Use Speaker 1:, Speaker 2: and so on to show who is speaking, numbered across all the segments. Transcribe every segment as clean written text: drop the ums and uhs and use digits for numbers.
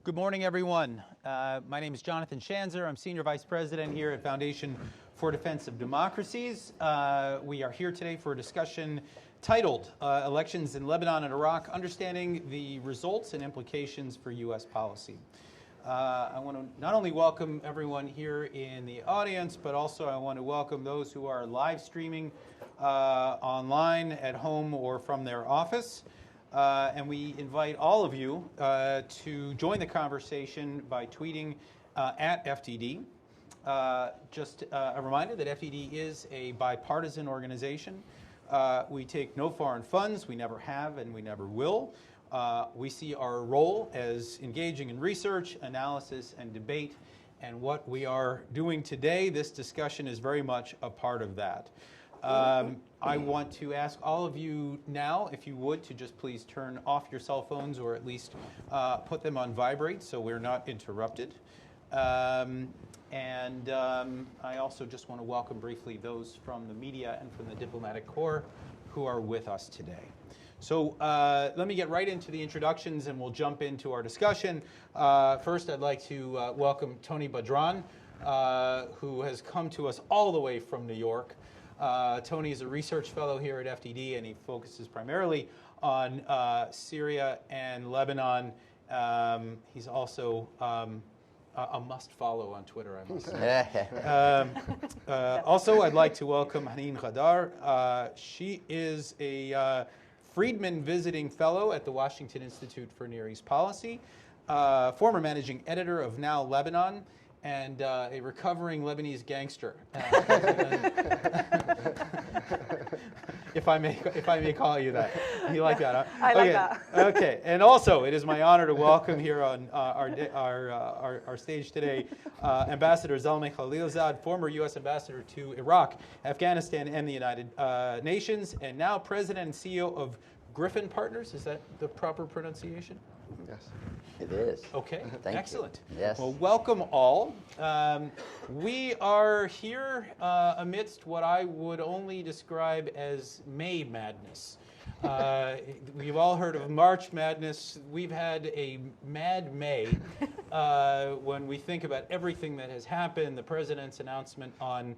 Speaker 1: Good morning, everyone. My name is Jonathan Schanzer. I'm Senior Vice President here at Foundation for Defense of Democracies. We are here today for a discussion titled Elections in Lebanon and Iraq, Understanding the Results and Implications for U.S. Policy. I want to not only welcome everyone here in the audience, but also I want to welcome those who are live streaming online at home or from their office. And we invite all of you to join the conversation by tweeting at FDD. Just a reminder that FDD is a bipartisan organization. We take no foreign funds. We never have and we never will. We see our role as engaging in research, analysis, and debate. And what we are doing today, this discussion is very much a part of that. I want to ask all of you now, if you would, to just please turn off your cell phones or at least put them on vibrate so we're not interrupted. I also just want to welcome briefly those from the media and from the diplomatic corps who are with us today. So let me get right into the introductions and we'll jump into our discussion. First, I'd like to welcome Tony Badran, who has come to us all the way from New York. Tony is a research fellow here at FDD, and he focuses primarily on Syria and Lebanon. He's also a must-follow on Twitter, I must say. Also, I'd like to welcome Haneen Khadar. She is a Friedman Visiting Fellow at the Washington Institute for Near East Policy, former managing editor of Now Lebanon, and a recovering Lebanese gangster, if I may call you that. You like that, huh?
Speaker 2: I like that.
Speaker 1: Okay, and also it is my honor to welcome here on our stage today Ambassador Zalmay Khalilzad, former U.S. Ambassador to Iraq, Afghanistan, and the United Nations, and now President and CEO of Griffin Partners. Is that the proper pronunciation?
Speaker 3: Yes.
Speaker 4: It is.
Speaker 1: Okay, excellent.
Speaker 4: You. Yes.
Speaker 1: Well, welcome all. We are here amidst what I would only describe as May madness. We've all heard of March Madness. We've had a mad May when we think about everything that has happened, the president's announcement on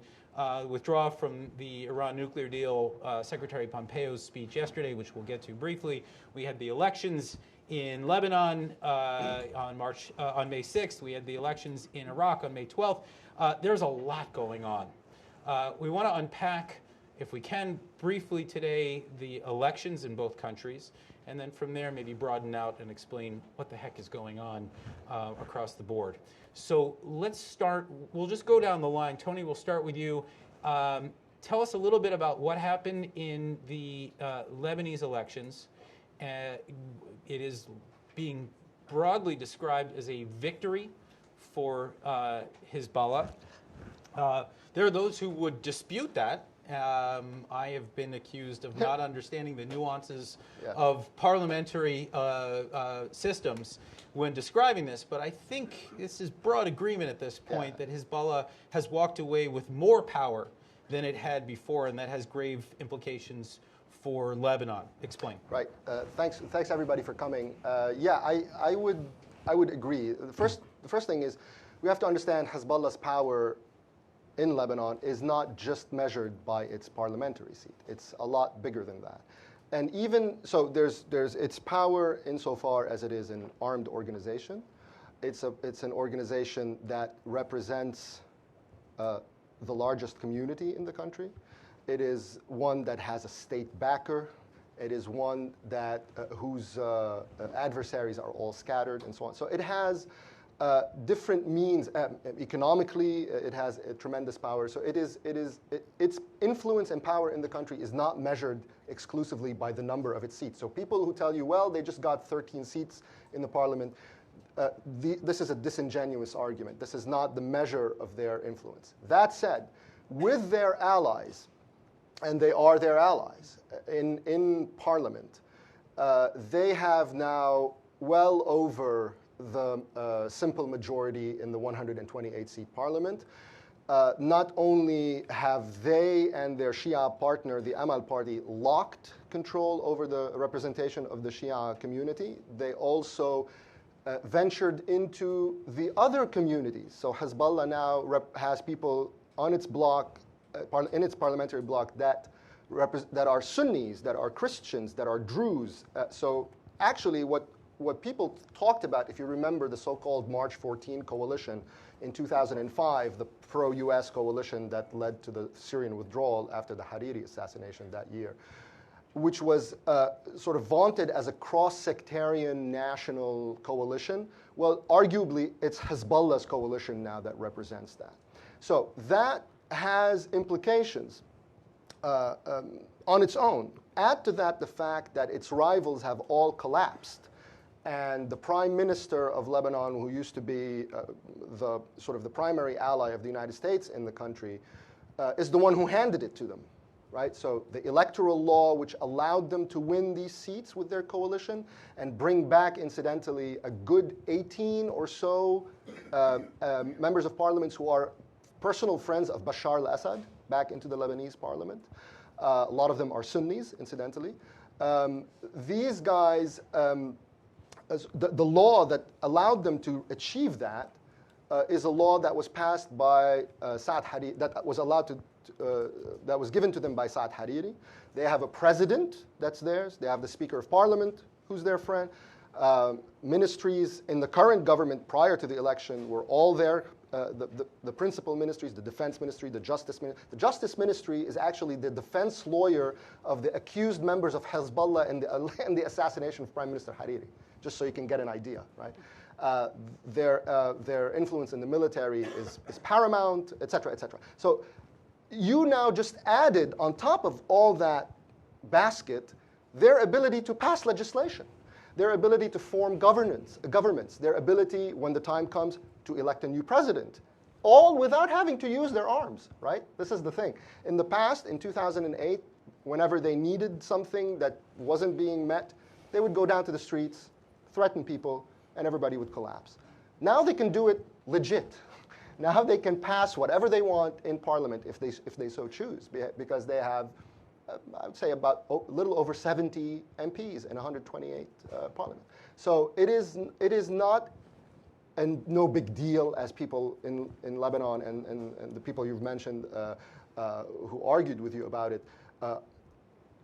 Speaker 1: withdraw from the Iran nuclear deal, Secretary Pompeo's speech yesterday, which we'll get to briefly. We had the elections in Lebanon on May 6th. We had the elections in Iraq on May 12th. There's a lot going on. We want to unpack, if we can, briefly today the elections in both countries, and then from there maybe broaden out and explain what the heck is going on across the board. So let's start. We'll just go down the line. Tony, we'll start with you. Tell us a little bit about what happened in the Lebanese elections. It is being broadly described as a victory for Hezbollah. There are those who would dispute that. I have been accused of not understanding the nuances of parliamentary systems when describing this, but I think this is broad agreement at this point that Hezbollah has walked away with more power than it had before, and that has grave implications for Lebanon. Explain.
Speaker 3: Right. Thanks everybody for coming. I would agree. The first thing is we have to understand Hezbollah's power in Lebanon is not just measured by its parliamentary seat. It's a lot bigger than that. And even so, there's its power insofar as it is an armed organization. It's an organization that represents the largest community in the country. It is one that has a state backer. It is one that whose adversaries are all scattered and so on. So it has different means. Economically, it has a tremendous power. So its influence and power in the country is not measured exclusively by the number of its seats. So people who tell you, well, they just got 13 seats in the parliament, this is a disingenuous argument. This is not the measure of their influence. That said, with their allies, and they are their allies in parliament, they have now well over the simple majority in the 128-seat parliament. Not only have they and their Shia partner, the Amal party, locked control over the representation of the Shia community, they also ventured into the other communities. So Hezbollah now has people on its bloc, in its parliamentary bloc, that are Sunnis, that are Christians, that are Druze. So actually what people talked about, if you remember the so-called March 14 coalition in 2005, the pro-US coalition that led to the Syrian withdrawal after the Hariri assassination that year, which was sort of vaunted as a cross-sectarian national coalition. Well, arguably, it's Hezbollah's coalition now that represents that. So that has implications on its own. Add to that the fact that its rivals have all collapsed. And the prime minister of Lebanon, who used to be the sort of the primary ally of the United States in the country, is the one who handed it to them, right? So the electoral law, which allowed them to win these seats with their coalition and bring back, incidentally, a good 18 or so members of parliament who are personal friends of Bashar al-Assad back into the Lebanese parliament. A lot of them are Sunnis, incidentally. These guys... The law that allowed them to achieve that is a law that was passed by Saad Hariri, that was allowed that was given to them by Saad Hariri. They have a president that's theirs. They have the Speaker of Parliament, who's their friend. Ministries in the current government prior to the election were all there. The principal ministries, the defense ministry, the justice ministry. The justice ministry is actually the defense lawyer of the accused members of Hezbollah in the assassination of Prime Minister Hariri, just so you can get an idea, right? Their influence in the military is paramount, et cetera, et cetera. So you now just added on top of all that basket their ability to pass legislation, their ability to form governments, their ability, when the time comes, to elect a new president, all without having to use their arms, right? This is the thing. In the past, in 2008, whenever they needed something that wasn't being met, they would go down to the streets, threaten people, and everybody would collapse. Now they can do it legit. Now they can pass whatever they want in parliament if they so choose, because they have, I would say, about a little over 70 MPs in 128 parliament. So it is not no big deal, as people in Lebanon and the people you've mentioned who argued with you about it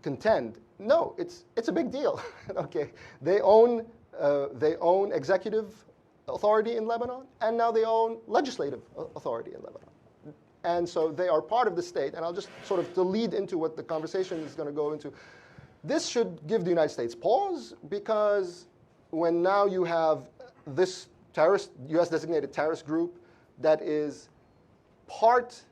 Speaker 3: contend. No, it's a big deal. Okay, they own executive authority in Lebanon, and now they own legislative authority in Lebanon. And so they are part of the state. And I'll just sort of to lead into what the conversation is going to go into. This should give the United States pause, because when now you have this terrorist, U.S. designated terrorist group that is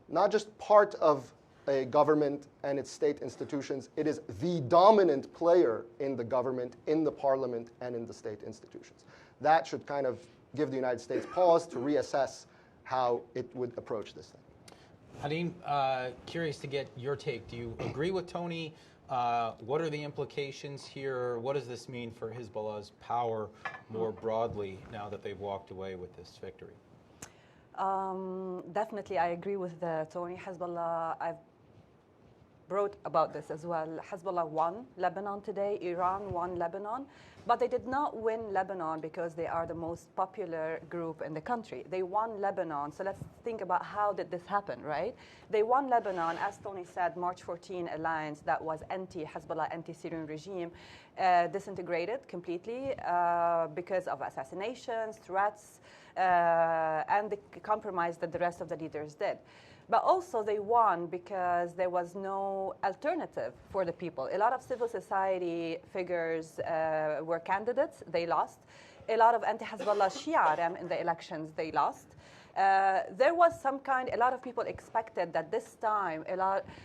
Speaker 3: not just part of a government and its state institutions, it is the dominant player in the government, in the parliament, and in the state institutions. That should kind of give the United States pause to reassess how it would approach this thing.
Speaker 1: Hadim, curious to get your take. Do you agree with Tony? What are the implications here? What does this mean for Hezbollah's power more broadly now that they've walked away with this victory?
Speaker 2: Definitely, I agree with Tony. Hezbollah, I've wrote about this as well. Hezbollah won Lebanon today. Iran won Lebanon. But they did not win Lebanon because they are the most popular group in the country. They won Lebanon. So let's think about how did this happen, right? They won Lebanon, as Tony said, March 14 alliance that was anti-Hezbollah, anti-Syrian regime, disintegrated completely because of assassinations, threats, and the compromise that the rest of the leaders did. But also they won because there was no alternative for the people. A lot of civil society figures were candidates, they lost. A lot of anti-Hezbollah Shia in the elections, they lost. There was a lot of people expected that this time,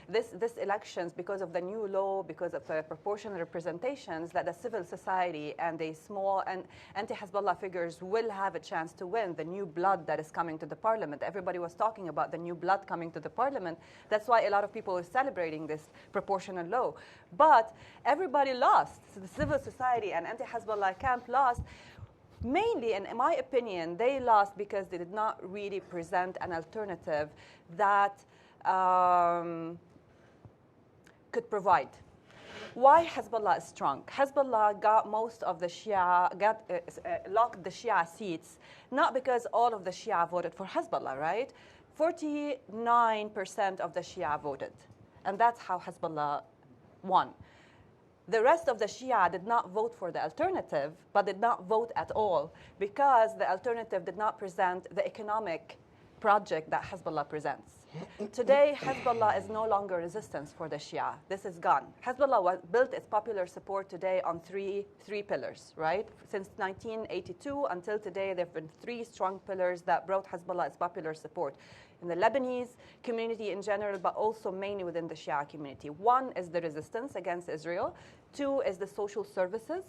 Speaker 2: this elections, because of the new law, because of proportional representations, that the civil society and the small and anti-Hezbollah figures will have a chance to win, the new blood that is coming to the parliament. Everybody was talking about the new blood coming to the parliament. That's why a lot of people were celebrating this proportional law. But everybody lost. So the civil society and anti-Hezbollah camp lost. Mainly, in my opinion, they lost because they did not really present an alternative that could provide Why Hezbollah is strong? Hezbollah got most of the Shia, locked the Shia seats, not because all of the Shia voted for Hezbollah, right? 49% of the Shia voted, and that's how Hezbollah won. The rest of the Shia did not vote for the alternative, but did not vote at all because the alternative did not present the economic project that Hezbollah presents. Today, Hezbollah is no longer resistance for the Shia. This is gone. Hezbollah built its popular support today on three pillars, right? Since 1982 until today, there have been three strong pillars that brought Hezbollah its popular support in the Lebanese community in general, but also mainly within the Shia community. One is the resistance against Israel. Two is the social services,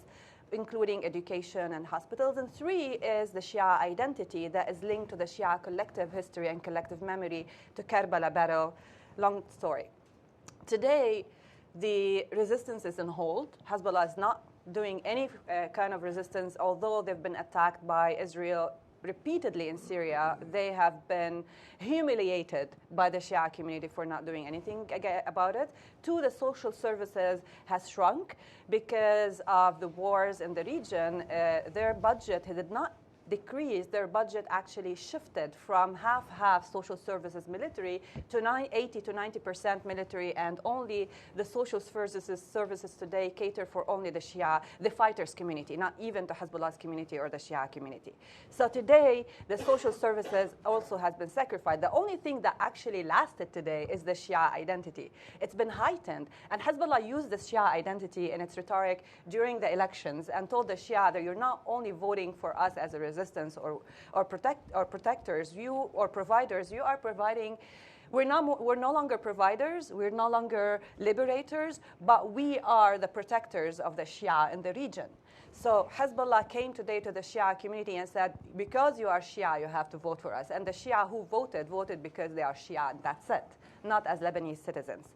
Speaker 2: including education and hospitals. And three is the Shia identity that is linked to the Shia collective history and collective memory, to Karbala battle. Long story. Today, the resistance is on hold. Hezbollah is not doing any kind of resistance, although they've been attacked by Israel repeatedly in Syria. They have been humiliated by the Shia community for not doing anything about it. Two, the social services has shrunk because of the wars in the region. Their budget did not decrease. Their budget actually shifted from half social services military to 80 to 90% military, and only the social services today cater for only the Shia, the fighters community, not even the Hezbollah's community or the Shia community. So today, the social services also has been sacrificed. The only thing that actually lasted today is the Shia identity. It's been heightened, and Hezbollah used the Shia identity in its rhetoric during the elections and told the Shia that you're not only voting for us as a resistance or protectors, you or providers, you are providing. We're no longer providers, we're no longer liberators, but we are the protectors of the Shia in the region. So Hezbollah came today to the Shia community and said, because you are Shia, you have to vote for us. And the Shia who voted because they are Shia, and that's it, not as Lebanese citizens.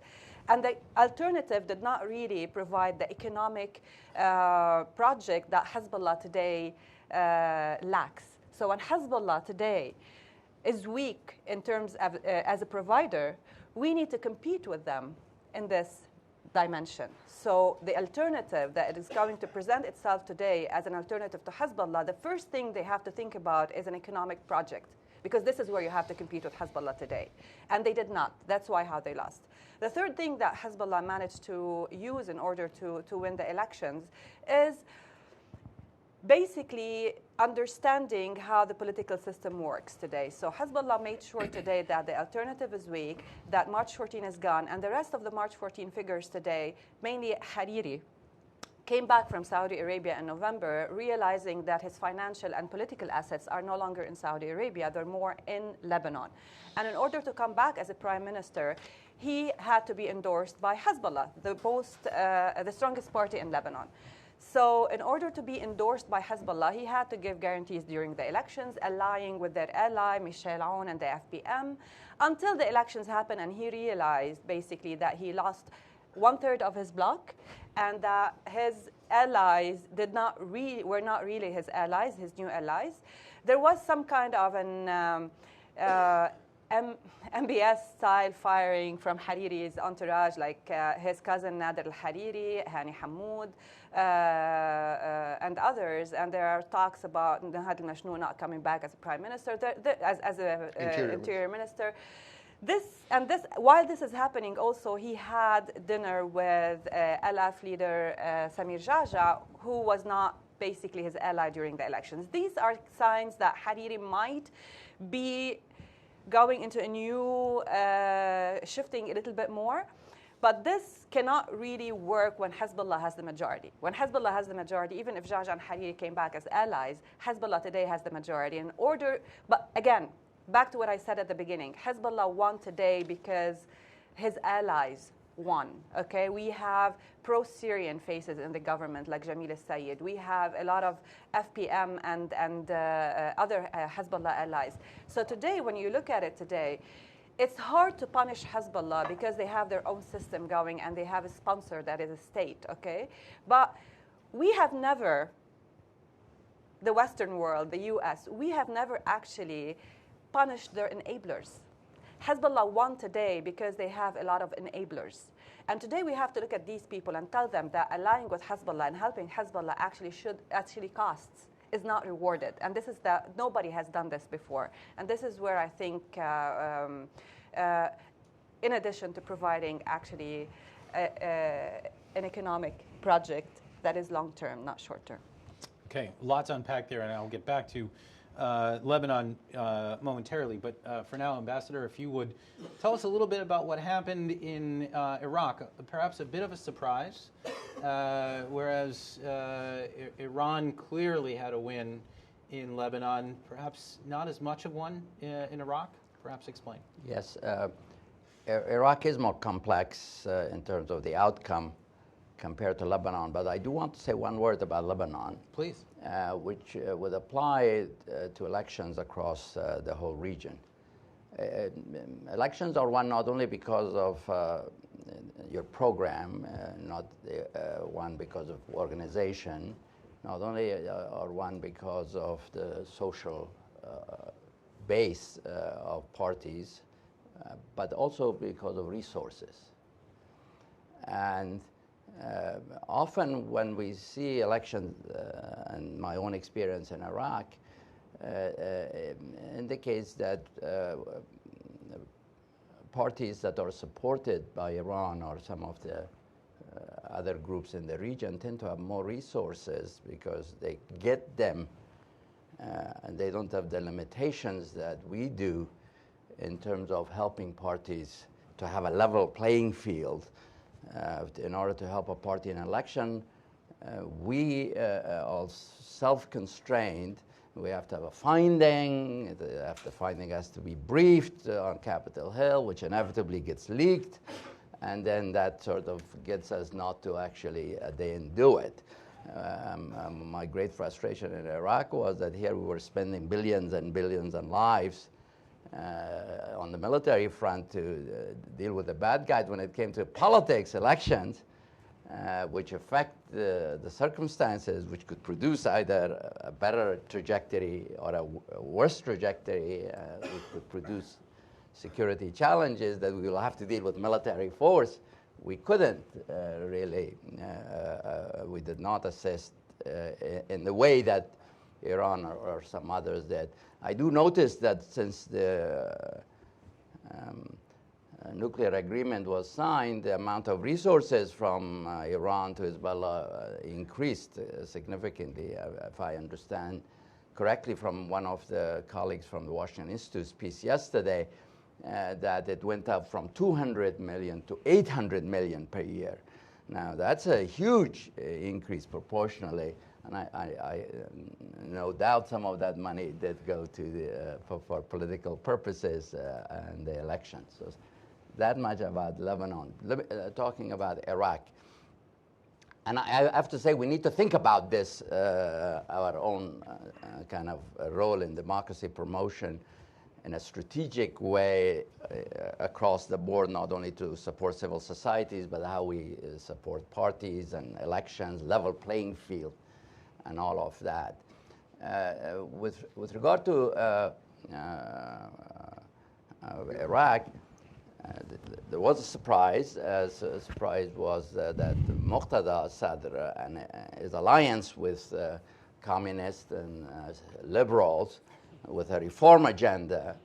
Speaker 2: And the alternative did not really provide the economic project that Hezbollah today lacks. So when Hezbollah today is weak in terms of as a provider, we need to compete with them in this dimension. So the alternative that is going to present itself today as an alternative to Hezbollah, the first thing they have to think about is an economic project, because this is where you have to compete with Hezbollah today. And they did not. That's how they lost. The third thing that Hezbollah managed to use in order to win the elections is basically understanding how the political system works today. So Hezbollah made sure today that the alternative is weak, that March 14 is gone, and the rest of the March 14 figures today, mainly Hariri, came back from Saudi Arabia in November, realizing that his financial and political assets are no longer in Saudi Arabia, they're more in Lebanon. And in order to come back as a prime minister, he had to be endorsed by Hezbollah, the strongest party in Lebanon. So in order to be endorsed by Hezbollah, he had to give guarantees during the elections, allying with their ally, Michel Aoun and the FPM, until the elections happened and he realized basically that he lost 1/3 of his bloc and that his allies were not really his allies, his new allies. There was some kind of an MBS-style firing from Hariri's entourage, like his cousin Nader al-Hariri, Hani Hamoud, and others. And there are talks about Nahad al-Mashnoun not coming back as a prime minister, as an interior minister. While this is happening, also he had dinner with Alaf leader Samir Jaja, who was not basically his ally during the elections. These are signs that Hariri might be going into a new, shifting a little bit more. But this cannot really work when Hezbollah has the majority. When Hezbollah has the majority, even if Jaja and Hariri came back as allies, Hezbollah today has the majority. But again, back to what I said at the beginning, Hezbollah won today because his allies won. Okay, we have pro-Syrian faces in the government like Jamil al-Sayed. We have a lot of FPM and other Hezbollah allies. So today, when you look at it today, it's hard to punish Hezbollah because they have their own system going and they have a sponsor that is a state. Okay, but we have never, the Western world, the US, we have never actually punished their enablers. Hezbollah won today because they have a lot of enablers. And today we have to look at these people and tell them that allying with Hezbollah and helping Hezbollah actually costs, is not rewarded. And this is nobody has done this before. And this is where I think, in addition to providing actually an economic project that is long-term, not short-term.
Speaker 1: Okay, lots to unpack there, and I'll get back to Lebanon momentarily. But for now, Ambassador, if you would tell us a little bit about what happened in Iraq, perhaps a bit of a surprise, whereas Iran clearly had a win in Lebanon, perhaps not as much of one in Iraq. Perhaps explain.
Speaker 4: Yes, Iraq is more complex in terms of the outcome compared to Lebanon, but I do want to say one word about Lebanon.
Speaker 1: Please.
Speaker 4: Which would apply to elections across the whole region. Elections are won not only because of your program, not one because of organization, not only are won because of the social base of parties, but also because of resources. And often when we see elections, and my own experience in Iraq indicates that parties that are supported by Iran or some of the other groups in the region tend to have more resources because they get them and they don't have the limitations that we do in terms of helping parties to have a level playing field. In order to help a party in an election, we are self-constrained. We have to have a finding. The finding has to be briefed on Capitol Hill, which inevitably gets leaked. And then that sort of gets us not to actually then do it. My great frustration in Iraq was that here we were spending billions and billions on lives on the military front to deal with the bad guys when it came to politics, elections, which affect the circumstances, which could produce either a better trajectory or a worse trajectory, which could produce security challenges that we will have to deal with military force. We couldn't really, we did not assist in the way that Iran or some others did. I do notice that since the nuclear agreement was signed, the amount of resources from Iran to Hezbollah increased significantly, if I understand correctly from one of the colleagues from the Washington Institute's piece yesterday, that it went up from 200 million to 800 million per year. Now, that's a huge increase proportionally. And I no doubt some of that money did go to the, for political purposes and the elections. So that much about Lebanon. Talking about Iraq. And I have to say we need to think about this, our own kind of role in democracy promotion in a strategic way across the board, not only to support civil societies, but how we support parties and elections, level playing field, and all of that. With regard to Iraq, there was a surprise. A surprise was that Muqtada al-Sadr and his alliance with communists and liberals with a reform agenda,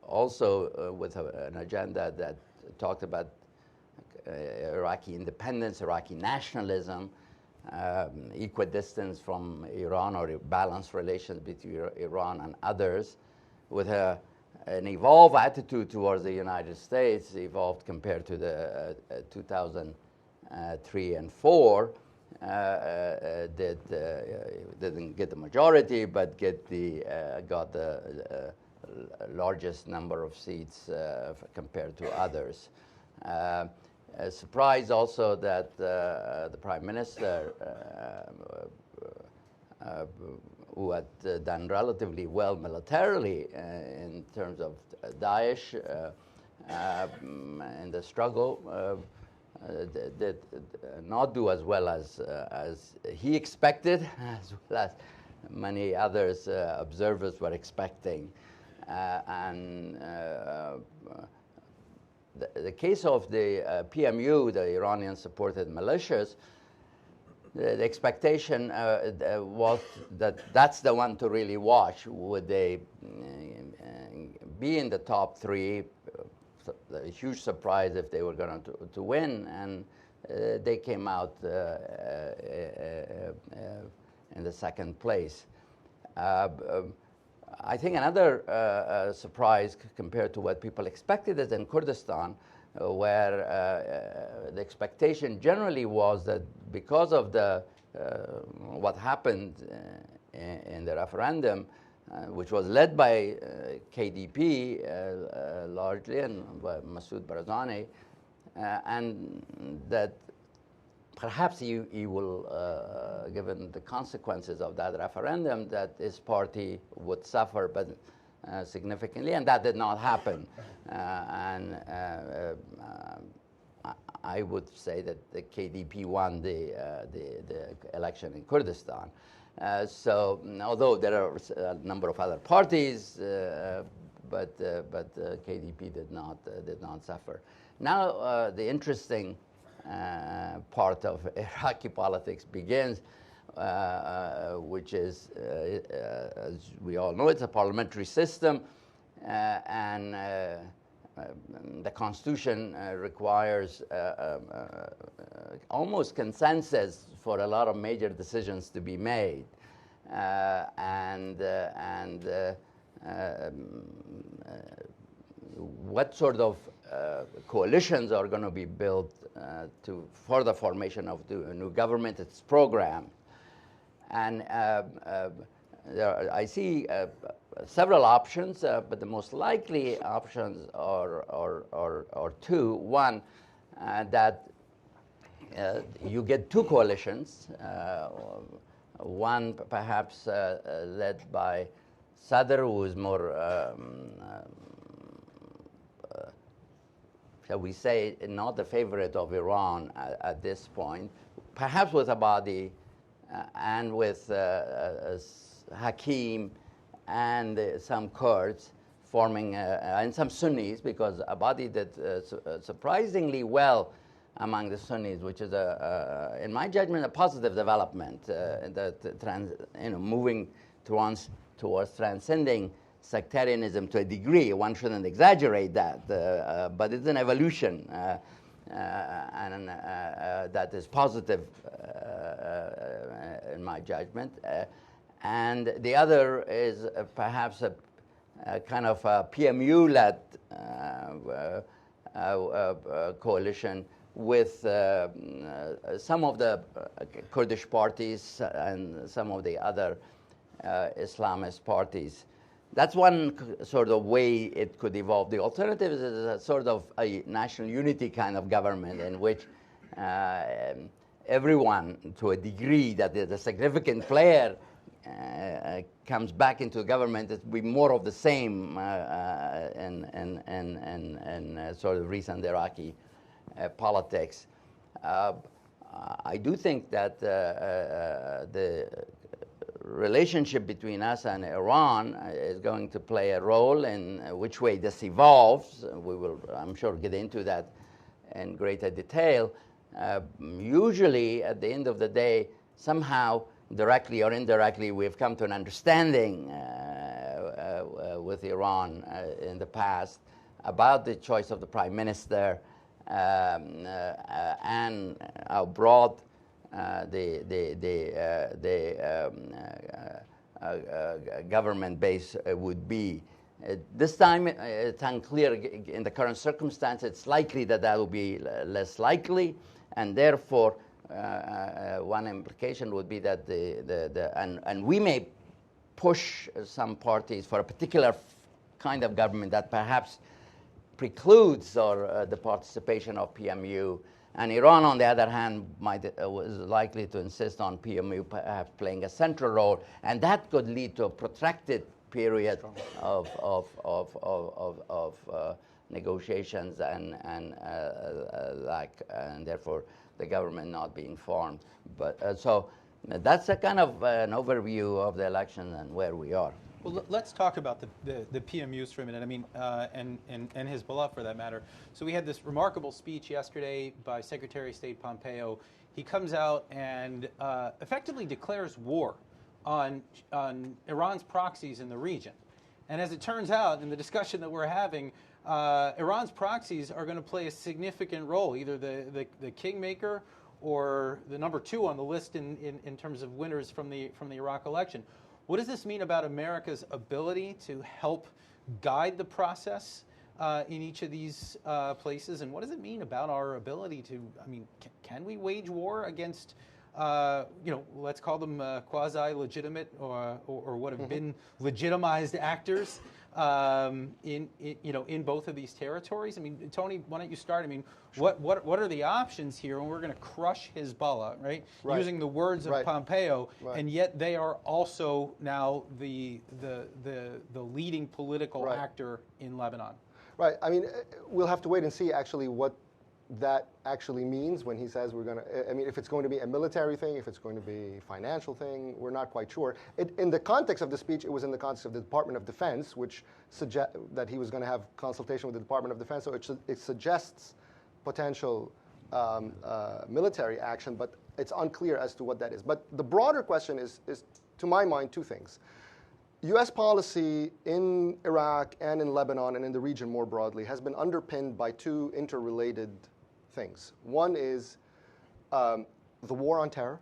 Speaker 4: also with an agenda that talked about Iraqi independence, Iraqi nationalism, equidistance from Iran or balanced relations between Iran and others, with an evolved attitude towards the United States, evolved compared to the 2003 and 4, didn't get the majority, but got the largest number of seats compared to others. A surprise also that the Prime Minister, who had done relatively well militarily in terms of Daesh in the struggle, did not do as well as he expected, as well many others observers were expecting. The case of the PMU, the Iranian-supported militias, the expectation was that that's the one to really watch. Would they be in the top three? A huge surprise if they were going to win, and they came out in the second place. I think another surprise compared to what people expected is in Kurdistan, where the expectation generally was that because of the what happened in the referendum, which was led by KDP largely and by Masoud Barzani, and that perhaps he will, given the consequences of that referendum, that his party would suffer, but significantly, and that did not happen. I would say that the KDP won the election in Kurdistan. So, although there are a number of other parties, but KDP did not suffer. Now, the interesting part of Iraqi politics begins, which is, as we all know, it's a parliamentary system, and the constitution requires almost consensus for a lot of major decisions to be made, what sort of coalitions are going to be built for the formation of the new government, its program. And I see several options, but the most likely options are two. One, that you get two coalitions, one perhaps led by Sadr, who is more shall we say, not the favorite of Iran at this point, perhaps with Abadi and with Hakim and some Kurds forming, and some Sunnis, because Abadi did surprisingly well among the Sunnis, which is, in my judgment, a positive development, moving towards transcending sectarianism to a degree. One shouldn't exaggerate that, but it's an evolution, and that is positive in my judgment. And the other is perhaps a kind of a PMU-led coalition with some of the Kurdish parties and some of the other Islamist parties. That's one sort of way it could evolve. The alternative is a sort of a national unity kind of government in which everyone, to a degree that is a significant player, comes back into government. It will be more of the same in sort of recent Iraqi politics. I do think that the relationship between us and Iran is going to play a role in which way this evolves. We will, I'm sure, get into that in greater detail. Usually, at the end of the day, somehow, directly or indirectly, we've come to an understanding with Iran in the past about the choice of the prime minister and how broad the government base would be. This time, it's unclear in the current circumstance. It's likely that that will be less likely, and therefore, one implication would be that and we may push some parties for a particular kind of government that perhaps precludes the participation of PMU. And Iran, on the other hand, was likely to insist on PMU perhaps playing a central role, and that could lead to a protracted period of negotiations and therefore the government not being formed. But so That's a kind of an overview of the election and where we are.
Speaker 1: Well, let's talk about the PMUs for a minute. I mean, and Hezbollah for that matter. So we had this remarkable speech yesterday by Secretary of State Pompeo. He comes out and effectively declares war on Iran's proxies in the region. And as it turns out, in the discussion that we're having, Iran's proxies are going to play a significant role, either the kingmaker or the number 2 on the list in terms of winners from the Iraq election. What does this mean about America's ability to help guide the process in each of these places? And what does it mean about our ability to, I mean, can we wage war against, let's call them quasi-legitimate or what have been legitimized actors in both of these territories? I mean, Tony, why don't you start? I mean, what are the options here when we're going to crush Hezbollah, right? Using the words of Pompeo, and yet they are also now the leading political actor in Lebanon.
Speaker 3: Right. I mean, we'll have to wait and see actually what that actually means when he says we're going to, I mean, if it's going to be a military thing, if it's going to be a financial thing, we're not quite sure. In the context of the speech, it was in the context of the Department of Defense, which suggests that he was going to have consultation with the Department of Defense, so it suggests potential military action, but it's unclear as to what that is. But the broader question is to my mind, 2 things. U.S. policy in Iraq and in Lebanon and in the region more broadly has been underpinned by 2 interrelated things. One is the war on terror,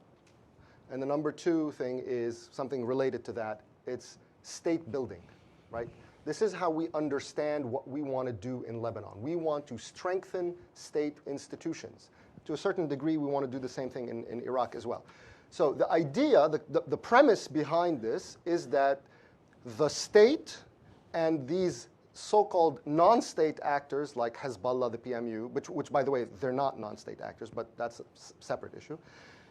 Speaker 3: and the number 2 thing is something related to that. It's state building, right? This is how we understand what we want to do in Lebanon. We want to strengthen state institutions. To a certain degree, we want to do the same thing in Iraq as well. So the idea, the premise behind this is that the state and these so-called non-state actors like Hezbollah, the PMU, which by the way, they're not non-state actors, but that's a separate issue,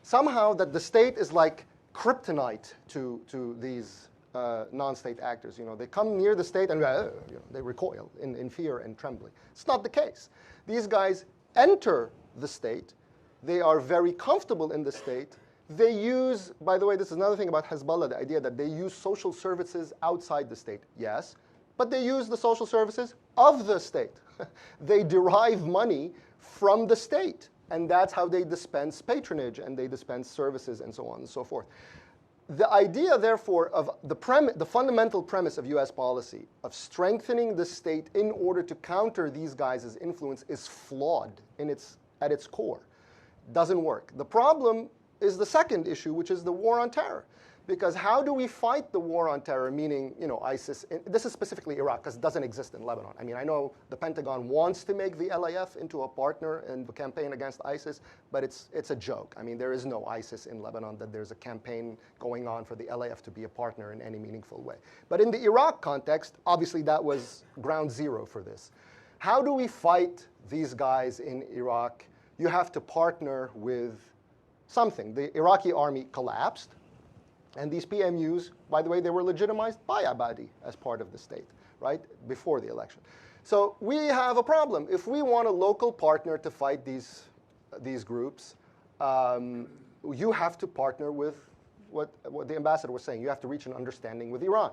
Speaker 3: somehow that the state is like kryptonite to these non-state actors. You know, they come near the state and they recoil in fear and trembling. It's not the case. These guys enter the state. They are very comfortable in the state. They use, by the way, this is another thing about Hezbollah, the idea that they use social services outside the state. Yes, but they use the social services of the state. They derive money from the state, and that's how they dispense patronage and they dispense services and so on and so forth. The idea, therefore, of the fundamental premise of U.S. policy of strengthening the state in order to counter these guys' influence is flawed at its core. Doesn't work. The problem is the second issue, which is the war on terror. Because how do we fight the war on terror, meaning, ISIS? This is specifically Iraq, because it doesn't exist in Lebanon. I mean, I know the Pentagon wants to make the LAF into a partner in the campaign against ISIS, but it's a joke. I mean, there is no ISIS in Lebanon, that there's a campaign going on for the LAF to be a partner in any meaningful way. But in the Iraq context, obviously that was ground zero for this. How do we fight these guys in Iraq? You have to partner with something. The Iraqi army collapsed. And these PMUs, by the way, they were legitimized by Abadi as part of the state, right, before the election. So we have a problem. If we want a local partner to fight these groups, you have to partner with what the ambassador was saying. You have to reach an understanding with Iran.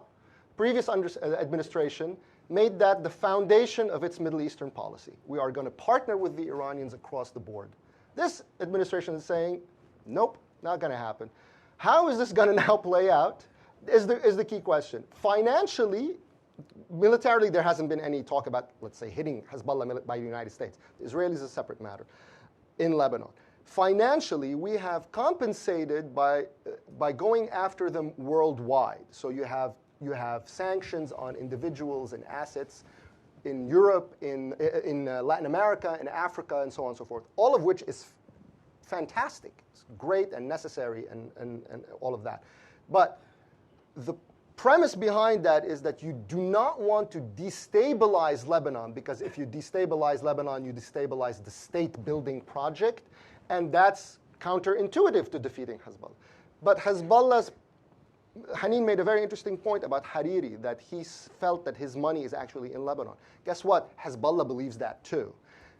Speaker 3: Previous administration made that the foundation of its Middle Eastern policy. We are going to partner with the Iranians across the board. This administration is saying, nope, not going to happen. How is this going to now play out is the key question. Financially, militarily, there hasn't been any talk about, let's say, hitting Hezbollah by the United States. The Israelis is a separate matter in Lebanon. Financially, we have compensated by going after them worldwide. So you have sanctions on individuals and assets in Europe, in Latin America, in Africa, and so on and so forth, all of which is fantastic. It's great and necessary and all of that. But the premise behind that is that you do not want to destabilize Lebanon, because if you destabilize Lebanon, you destabilize the state-building project, and that's counterintuitive to defeating Hezbollah. But Haneen made a very interesting point about Hariri, that he felt that his money is actually in Lebanon. Guess what? Hezbollah believes that too.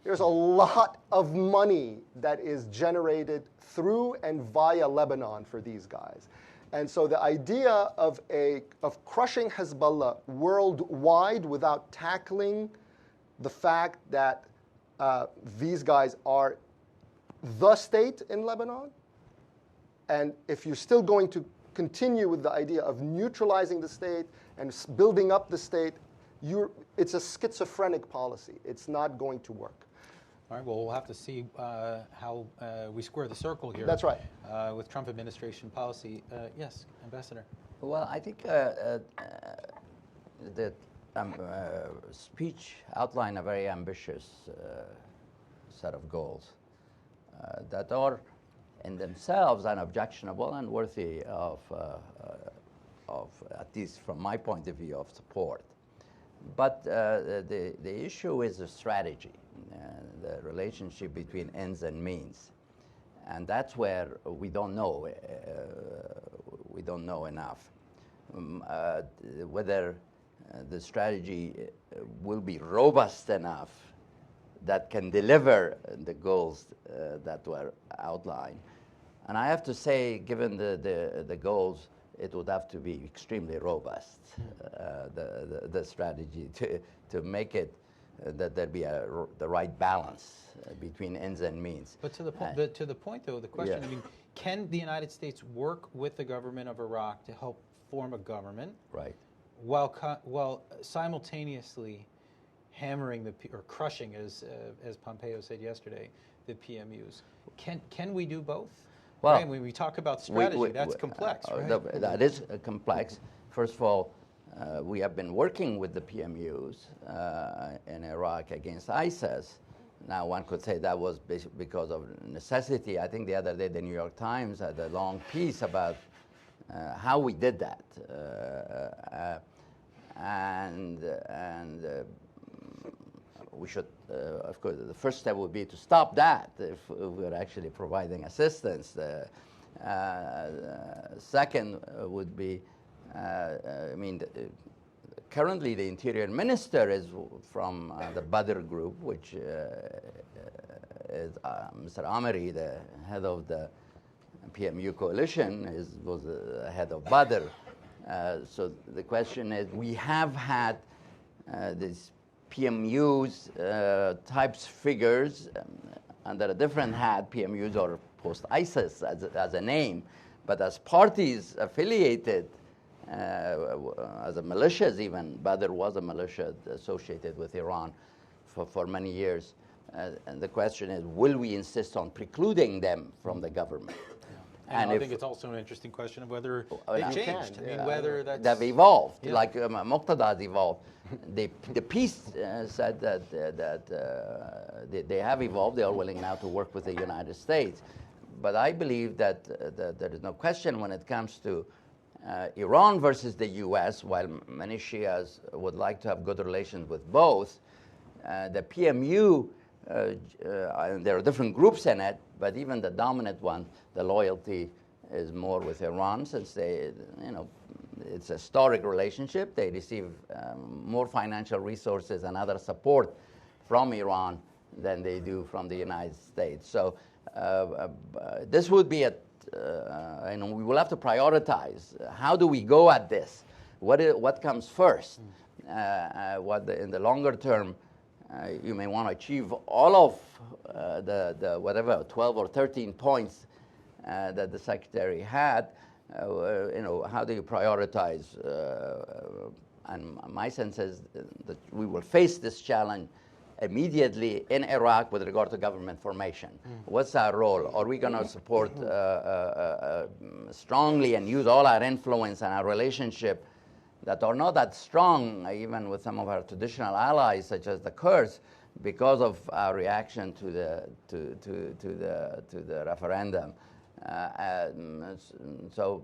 Speaker 3: There's a lot of money that is generated through and via Lebanon for these guys. And so the idea of crushing Hezbollah worldwide without tackling the fact that these guys are the state in Lebanon, and if you're still going to continue with the idea of neutralizing the state and building up the state, it's a schizophrenic policy. It's not going to work.
Speaker 1: All right, well, we'll have to see how we square the circle here.
Speaker 3: That's right.
Speaker 1: With Trump administration policy. Yes, Ambassador.
Speaker 4: Well, I think the speech outlined a very ambitious set of goals that are in themselves unobjectionable and worthy of, at least from my point of view, of support. But the issue is the strategy, the relationship between ends and means. And that's where we don't know. We don't know enough. Whether the strategy will be robust enough that can deliver the goals that were outlined. And I have to say, given the goals, it would have to be extremely robust, the strategy, to make it that there be the right balance between ends and means.
Speaker 1: But to the point, though, the question,
Speaker 4: Yeah.
Speaker 1: I mean, can the United States work with the government of Iraq to help form a government,
Speaker 4: Right.
Speaker 1: while simultaneously hammering or crushing, as Pompeo said yesterday, the PMUs? Can we do both?
Speaker 4: Well,
Speaker 1: right? When we talk about strategy, that's complex, right?
Speaker 4: That is complex. First of all, we have been working with the PMUs in Iraq against ISIS. Now, one could say that was because of necessity. I think the other day the New York Times had a long piece about how we did that. And we should, of course, the first step would be to stop that if we're actually providing assistance. Second would be, currently the Interior Minister is from the Badr group, which is Mr. Amiri, the head of the PMU coalition, was the head of Badr. So the question is, we have had these PMUs types figures under a different hat, PMUs or post-ISIS as a name, but as parties affiliated, as a militias even. Badr was a militia associated with Iran for many years. And the question is, will we insist on precluding them from the government?
Speaker 1: And I think it's also an interesting question of whether they changed. I mean, whether that's...
Speaker 4: They've evolved,
Speaker 1: Yeah.
Speaker 4: like Muqtada has evolved. The peace said that they have evolved. They are willing now to work with the United States. But I believe that there is no question when it comes to Iran versus the U.S., while many Shias would like to have good relations with both, the PMU, there are different groups in it, but even the dominant one, the loyalty is more with Iran, since they, it's a historic relationship. They receive more financial resources and other support from Iran than they do from the United States. So this would be we will have to prioritize. How do we go at this? What comes first? In the longer term, you may want to achieve all of the whatever 12 or 13 points that the secretary had. How do you prioritize? And my sense is that we will face this challenge immediately in Iraq with regard to government formation. What's our role? Are we going to support strongly and use all our influence and our relationship that are not that strong, even with some of our traditional allies, such as the Kurds, because of our reaction to the referendum? So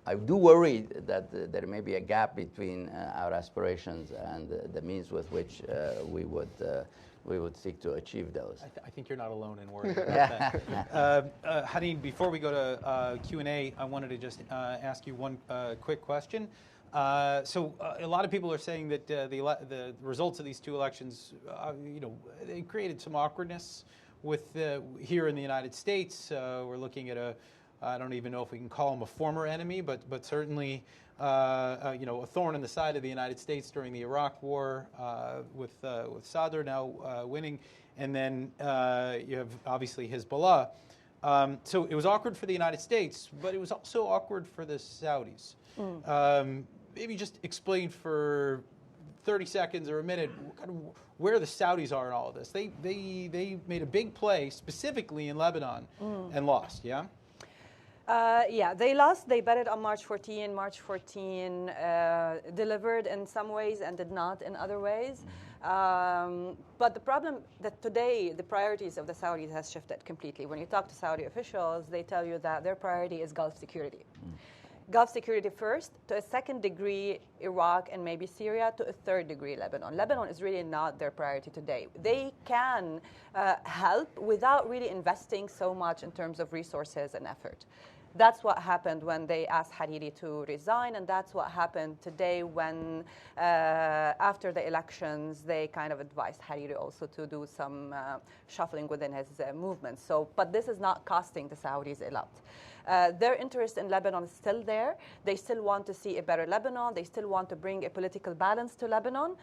Speaker 4: I do worry that there may be a gap between our aspirations and the means with which we would we would seek to achieve those.
Speaker 1: I think you're not alone in worrying about that. Haneen, before we go to Q&A, I wanted to just ask you one quick question. So a lot of people are saying that the results of these two elections, they created some awkwardness with here in the United States. We're looking at I don't even know if we can call him a former enemy, but certainly a thorn in the side of the United States during the Iraq War, with al-Sadr now winning, and then you have obviously Hezbollah. So it was awkward for the United States, but it was also awkward for the Saudis. Maybe just explain for 30 seconds or a minute kind of where the Saudis are in all of this. They made a big play specifically in Lebanon and lost. Yeah.
Speaker 2: Yeah, they lost. They bet it on March 14. March 14 delivered in some ways and did not in other ways. But the problem that today the priorities of the Saudis has shifted completely. When you talk to Saudi officials, they tell you that their priority is Gulf security. Gulf security first, to a second degree Iraq and maybe Syria, to a third degree Lebanon. Lebanon is really not their priority today. They can help without really investing so much in terms of resources and effort. That's what happened when they asked Hariri to resign, and that's what happened today when, after the elections, they kind of advised Hariri also to do some shuffling within his movement. But this is not costing the Saudis a lot. Their interest in Lebanon is still there. They still want to see a better Lebanon. They still want to bring a political balance to Lebanon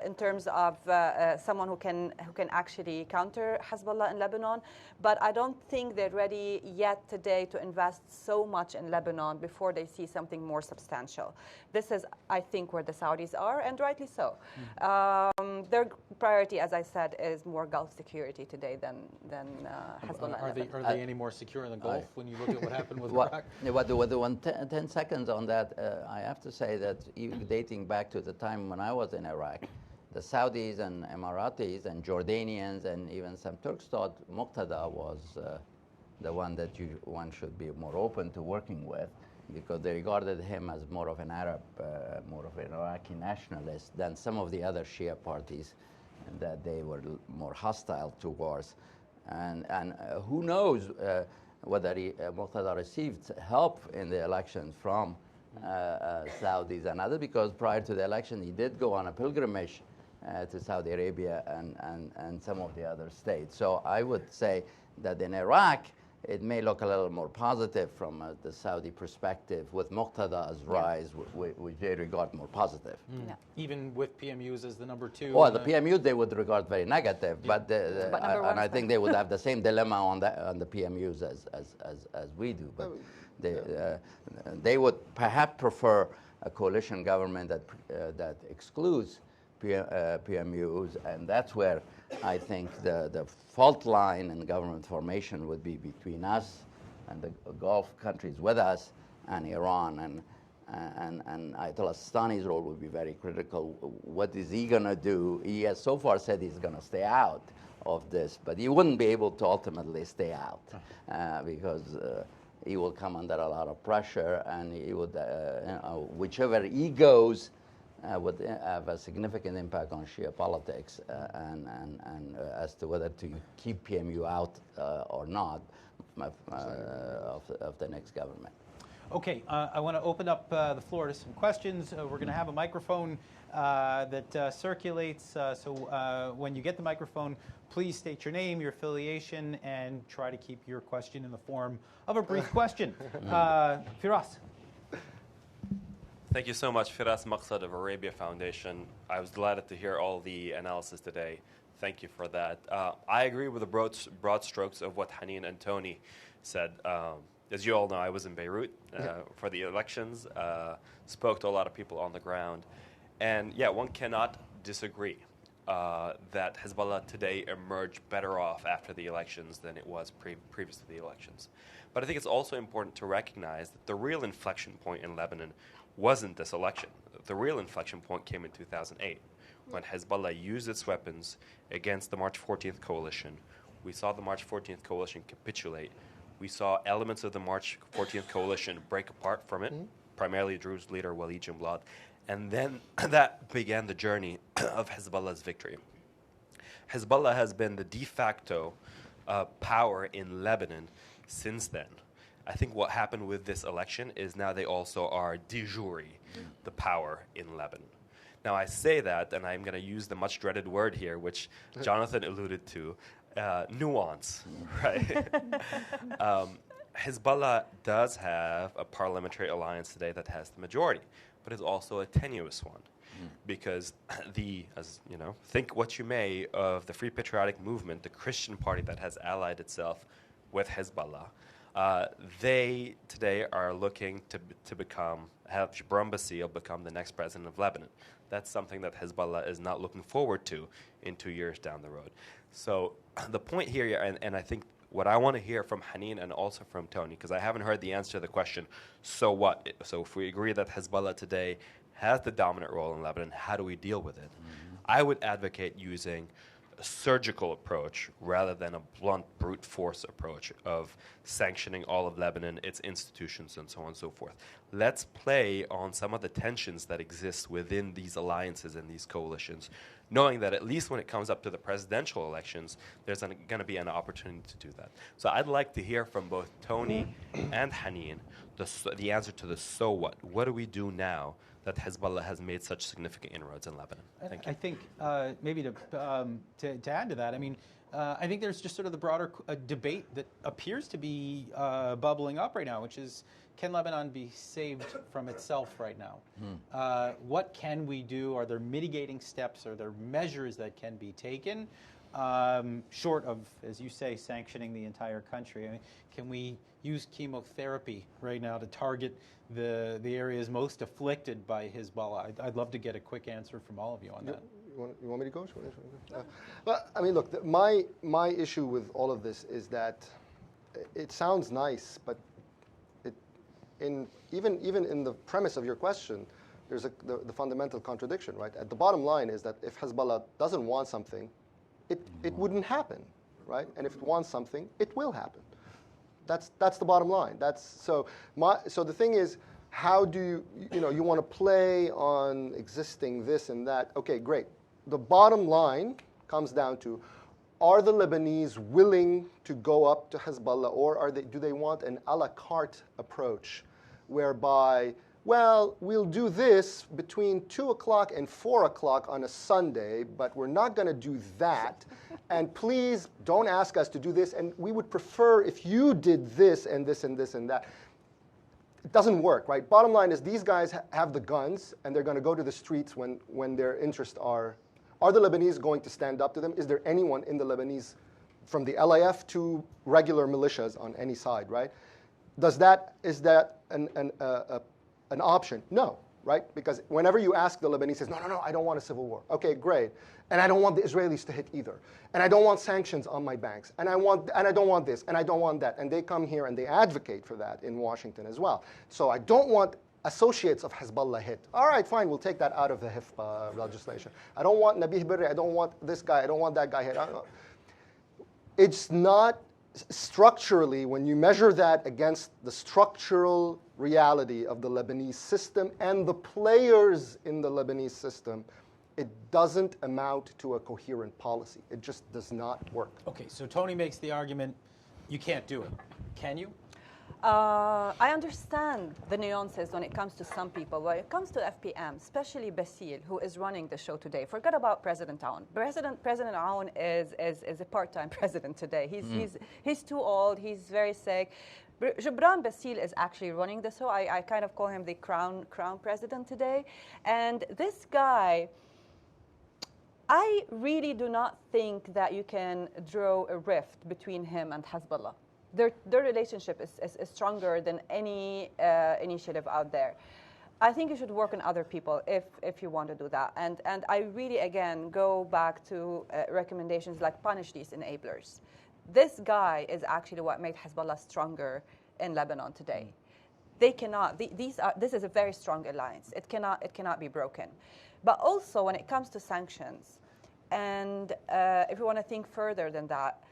Speaker 2: in terms of someone who can actually counter Hezbollah in Lebanon. But I don't think they're ready yet today to invest so much in Lebanon before they see something more substantial. This is, I think, where the Saudis are, and rightly so. Their priority, as I said, is more Gulf security today than Hezbollah.
Speaker 1: Are they any more secure in the Gulf when you look at what happened with Iraq?
Speaker 4: 10 seconds on that, I have to say that even dating back to the time when I was in Iraq, the Saudis and Emiratis and Jordanians and even some Turks thought Muqtada was the one that one should be more open to working with, because they regarded him as more of an Arab, more of an Iraqi nationalist than some of the other Shia parties that they were more hostile towards. And who knows whether Muqtada received help in the election from Saudis and others, because prior to the election he did go on a pilgrimage to Saudi Arabia and some of the other states. So I would say that in Iraq it may look a little more positive from the Saudi perspective with Muqtada's rise, which they regard more positive.
Speaker 2: Yeah.
Speaker 1: Even with PMUs as the number two?
Speaker 4: Well, the PMUs they would regard very negative, but I think they would have the same dilemma on the PMUs as we do. But they would perhaps prefer a coalition government that excludes PMUs, and that's where I think the fault line in government formation would be between us and the Gulf countries with us and Iran, and Ayatollah Sistani's role would be very critical. What is he going to do? He has so far said he's going to stay out of this, but he wouldn't be able to ultimately stay out because he will come under a lot of pressure, and he would, whichever he goes, would have a significant impact on Shia politics and as to whether to keep PMU out or not of the next government.
Speaker 1: Okay, I want to open up the floor to some questions. We're going to have a microphone that circulates, so when you get the microphone, please state your name, your affiliation, and try to keep your question in the form of a brief question. Firas.
Speaker 5: Thank you so much, Firas Muqtada of Arabia Foundation. I was delighted to hear all the analysis today. Thank you for that. I agree with the broad strokes of what Haneen and Tony said. As you all know, I was in Beirut for the elections, spoke to a lot of people on the ground. And yeah, one cannot disagree that Hezbollah today emerged better off after the elections than it was previous to the elections. But I think it's also important to recognize that the real inflection point in Lebanon wasn't this election. The real inflection point came in 2008 when Hezbollah used its weapons against the March 14th coalition. We saw the March 14th coalition capitulate. We saw elements of the March 14th coalition break apart from it, primarily Druze leader Walid Jumblat. And then that began the journey of Hezbollah's victory. Hezbollah has been the de facto power in Lebanon since then. I think what happened with this election is now they also are de jure the power in Lebanon. Now, I say that, and I'm going to use the much dreaded word here, which Jonathan alluded to, nuance, right? Hezbollah does have a parliamentary alliance today that has the majority, but it's also a tenuous one. Because as you know, think what you may of the Free Patriotic Movement, the Christian party that has allied itself with Hezbollah. They today are looking to have Jibran Bassil become the next president of Lebanon. That's something that Hezbollah is not looking forward to in 2 years down the road. So the point here, and I think what I want to hear from Haneen and also from Tony, because I haven't heard the answer to the question, so what? So if we agree that Hezbollah today has the dominant role in Lebanon, how do we deal with it? I would advocate using a surgical approach rather than a blunt, brute force approach of sanctioning all of Lebanon, its institutions, and so on and so forth. Let's play on some of the tensions that exist within these alliances and these coalitions, knowing that at least when it comes up to the presidential elections, there's going to be an opportunity to do that. So I'd like to hear from both Tony and Haneen the answer to the so what. What do we do now that Hezbollah has made such significant inroads in Lebanon? Thank you.
Speaker 1: I think maybe to add to that, I mean, I think there's just sort of the broader debate that appears to be bubbling up right now, which is, can Lebanon be saved from itself right now? What can we do? Are there mitigating steps? Are there measures that can be taken? Short of, as you say, sanctioning the entire country. I mean, can we use chemotherapy right now to target the areas most afflicted by Hezbollah? I'd love to get a quick answer from all of you on that.
Speaker 3: You want me to go? Well, I mean, look, my issue with all of this is that it sounds nice, but even in the premise of your question, there's the fundamental contradiction, right? At the bottom line is that if Hezbollah doesn't want something, it wouldn't happen, right? And if it wants something, it will happen. That's the bottom line. So the thing is, how do you want to play on existing this and that? Okay, great. The bottom line comes down to, are the Lebanese willing to go up to Hezbollah, or do they want an a la carte approach, whereby, well, we'll do this between 2 o'clock and 4 o'clock on a Sunday, but we're not going to do that. And please don't ask us to do this. And we would prefer if you did this and this and this and that. It doesn't work, right? Bottom line is these guys have the guns, and they're going to go to the streets when their interests are. Are the Lebanese going to stand up to them? Is there anyone in the Lebanese, from the LAF to regular militias on any side, right? Is that an option? No, right? Because whenever you ask the Lebanese, says, no, I don't want a civil war. Okay, great. And I don't want the Israelis to hit either. And I don't want sanctions on my banks. And I don't want this, and I don't want that. And they come here and they advocate for that in Washington as well. So I don't want associates of Hezbollah hit. All right, fine, we'll take that out of the HIF legislation. I don't want Nabih Berri, I don't want this guy, I don't want that guy hit. It's not structurally, when you measure that against the structural reality of the Lebanese system and the players in the Lebanese system, it doesn't amount to a coherent policy. It just does not work.
Speaker 1: Okay, so Tony makes the argument, you can't do it. Can you?
Speaker 2: I understand the nuances when it comes to some people. When it comes to FPM, especially Bassil, who is running the show today, forget about President Aoun. President Aoun is a part-time president today. He's too old. He's very sick. Jibran Bassil is actually running the show. I kind of call him the crown president today. And this guy, I really do not think that you can draw a rift between him and Hezbollah. Their relationship is stronger than any initiative out there. I think you should work on other people if you want to do that. And I really, again, go back to recommendations like punish these enablers. This guy is actually what made Hezbollah stronger in Lebanon today. They cannot. This is a very strong alliance. It cannot be broken. But also when it comes to sanctions, and if you want to think further than that,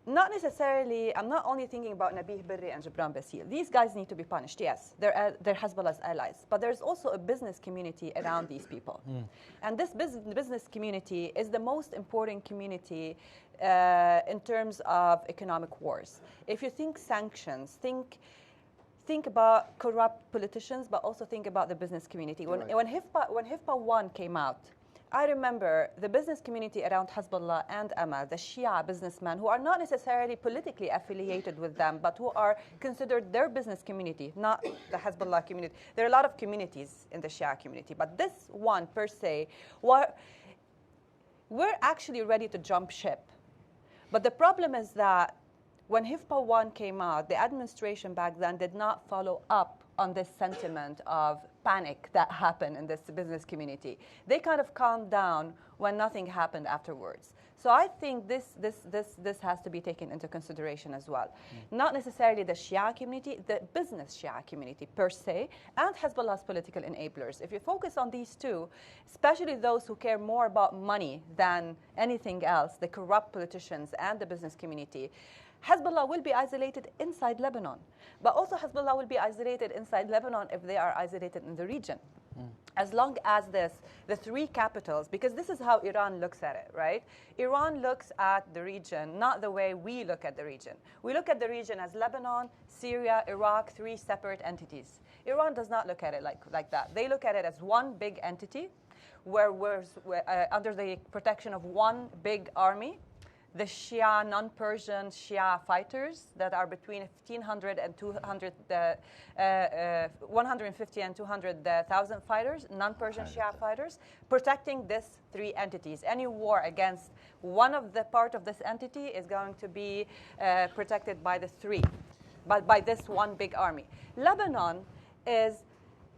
Speaker 2: not necessarily, I'm not only thinking about Nabih Berri and Gibran Bassil. These guys need to be punished, yes. They're Hezbollah's allies. But there's also a business community around these people. And this business community is the most important community in terms of economic wars. If you think sanctions, think about corrupt politicians, but also think about the business community. When Hifpa 1 came out, I remember the business community around Hezbollah and Amal, the Shia businessmen who are not necessarily politically affiliated with them, but who are considered their business community, not the Hezbollah community. There are a lot of communities in the Shia community, but this one per se, we're actually ready to jump ship. But the problem is that when Hifpa 1 came out, the administration back then did not follow up on this sentiment of panic that happened in this business community. They kind of calmed down when nothing happened afterwards. So I think this has to be taken into consideration as well. Not necessarily the Shia community, the business Shia community per se, and Hezbollah's political enablers. If you focus on these two, especially those who care more about money than anything else, the corrupt politicians and the business community, Hezbollah will be isolated inside Lebanon. But also Hezbollah will be isolated inside Lebanon if they are isolated in the region. As long as the three capitals, because this is how Iran looks at it, right? Iran looks at the region not the way we look at the region. We look at the region as Lebanon, Syria, Iraq, three separate entities. Iran does not look at it like that. They look at it as one big entity where we're under the protection of one big army. The Shia, non-Persian Shia fighters that are between 1,500 and 150 and 200,000 fighters, non-Persian Shia fighters, protecting these three entities. Any war against one of the part of this entity is going to be protected by the three, by this one big army. Lebanon is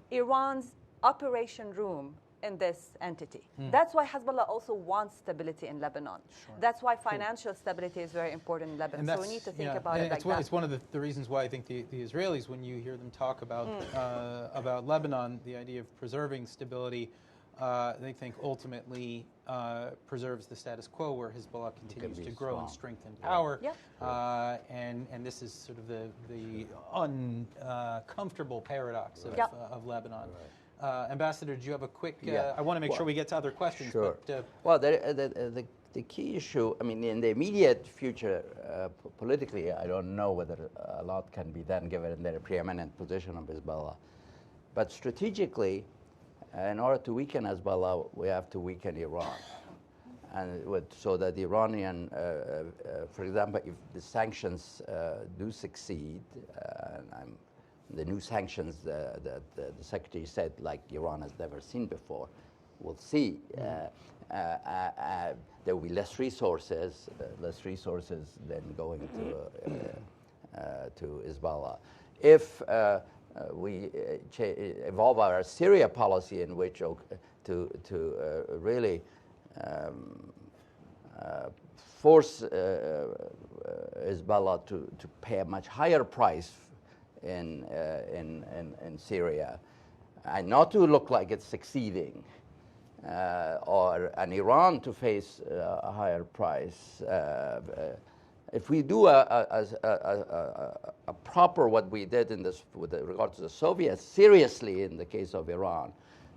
Speaker 2: Iran's operation room in this entity. That's why Hezbollah also wants stability in Lebanon. That's why financial stability is very important in Lebanon. So we need to think about it like that.
Speaker 1: It's one of the reasons why I think the Israelis, when you hear them talk about Lebanon, the idea of preserving stability, they think ultimately preserves the status quo where Hezbollah continues to grow in strength and power. And this is sort of the uncomfortable paradox of Lebanon. Ambassador, do you have a quick? I want to make sure we get to other questions.
Speaker 4: Sure.
Speaker 1: But,
Speaker 4: well, the key issue, I mean, in the immediate future, politically, I don't know whether a lot can be done given their preeminent position of Hezbollah. But strategically, in order to weaken Hezbollah, we have to weaken Iran. And so that the Iranian, for example, if the sanctions do succeed, the new sanctions that the Secretary said, like Iran has never seen before, we'll see. There will be less resources than going to Hezbollah. If we evolve our Syria policy in which to really force Hezbollah to pay a much higher price in Syria, and not to look like it's succeeding, and Iran to face a higher price. If we do a proper what we did in this with regard to the Soviets seriously in the case of Iran,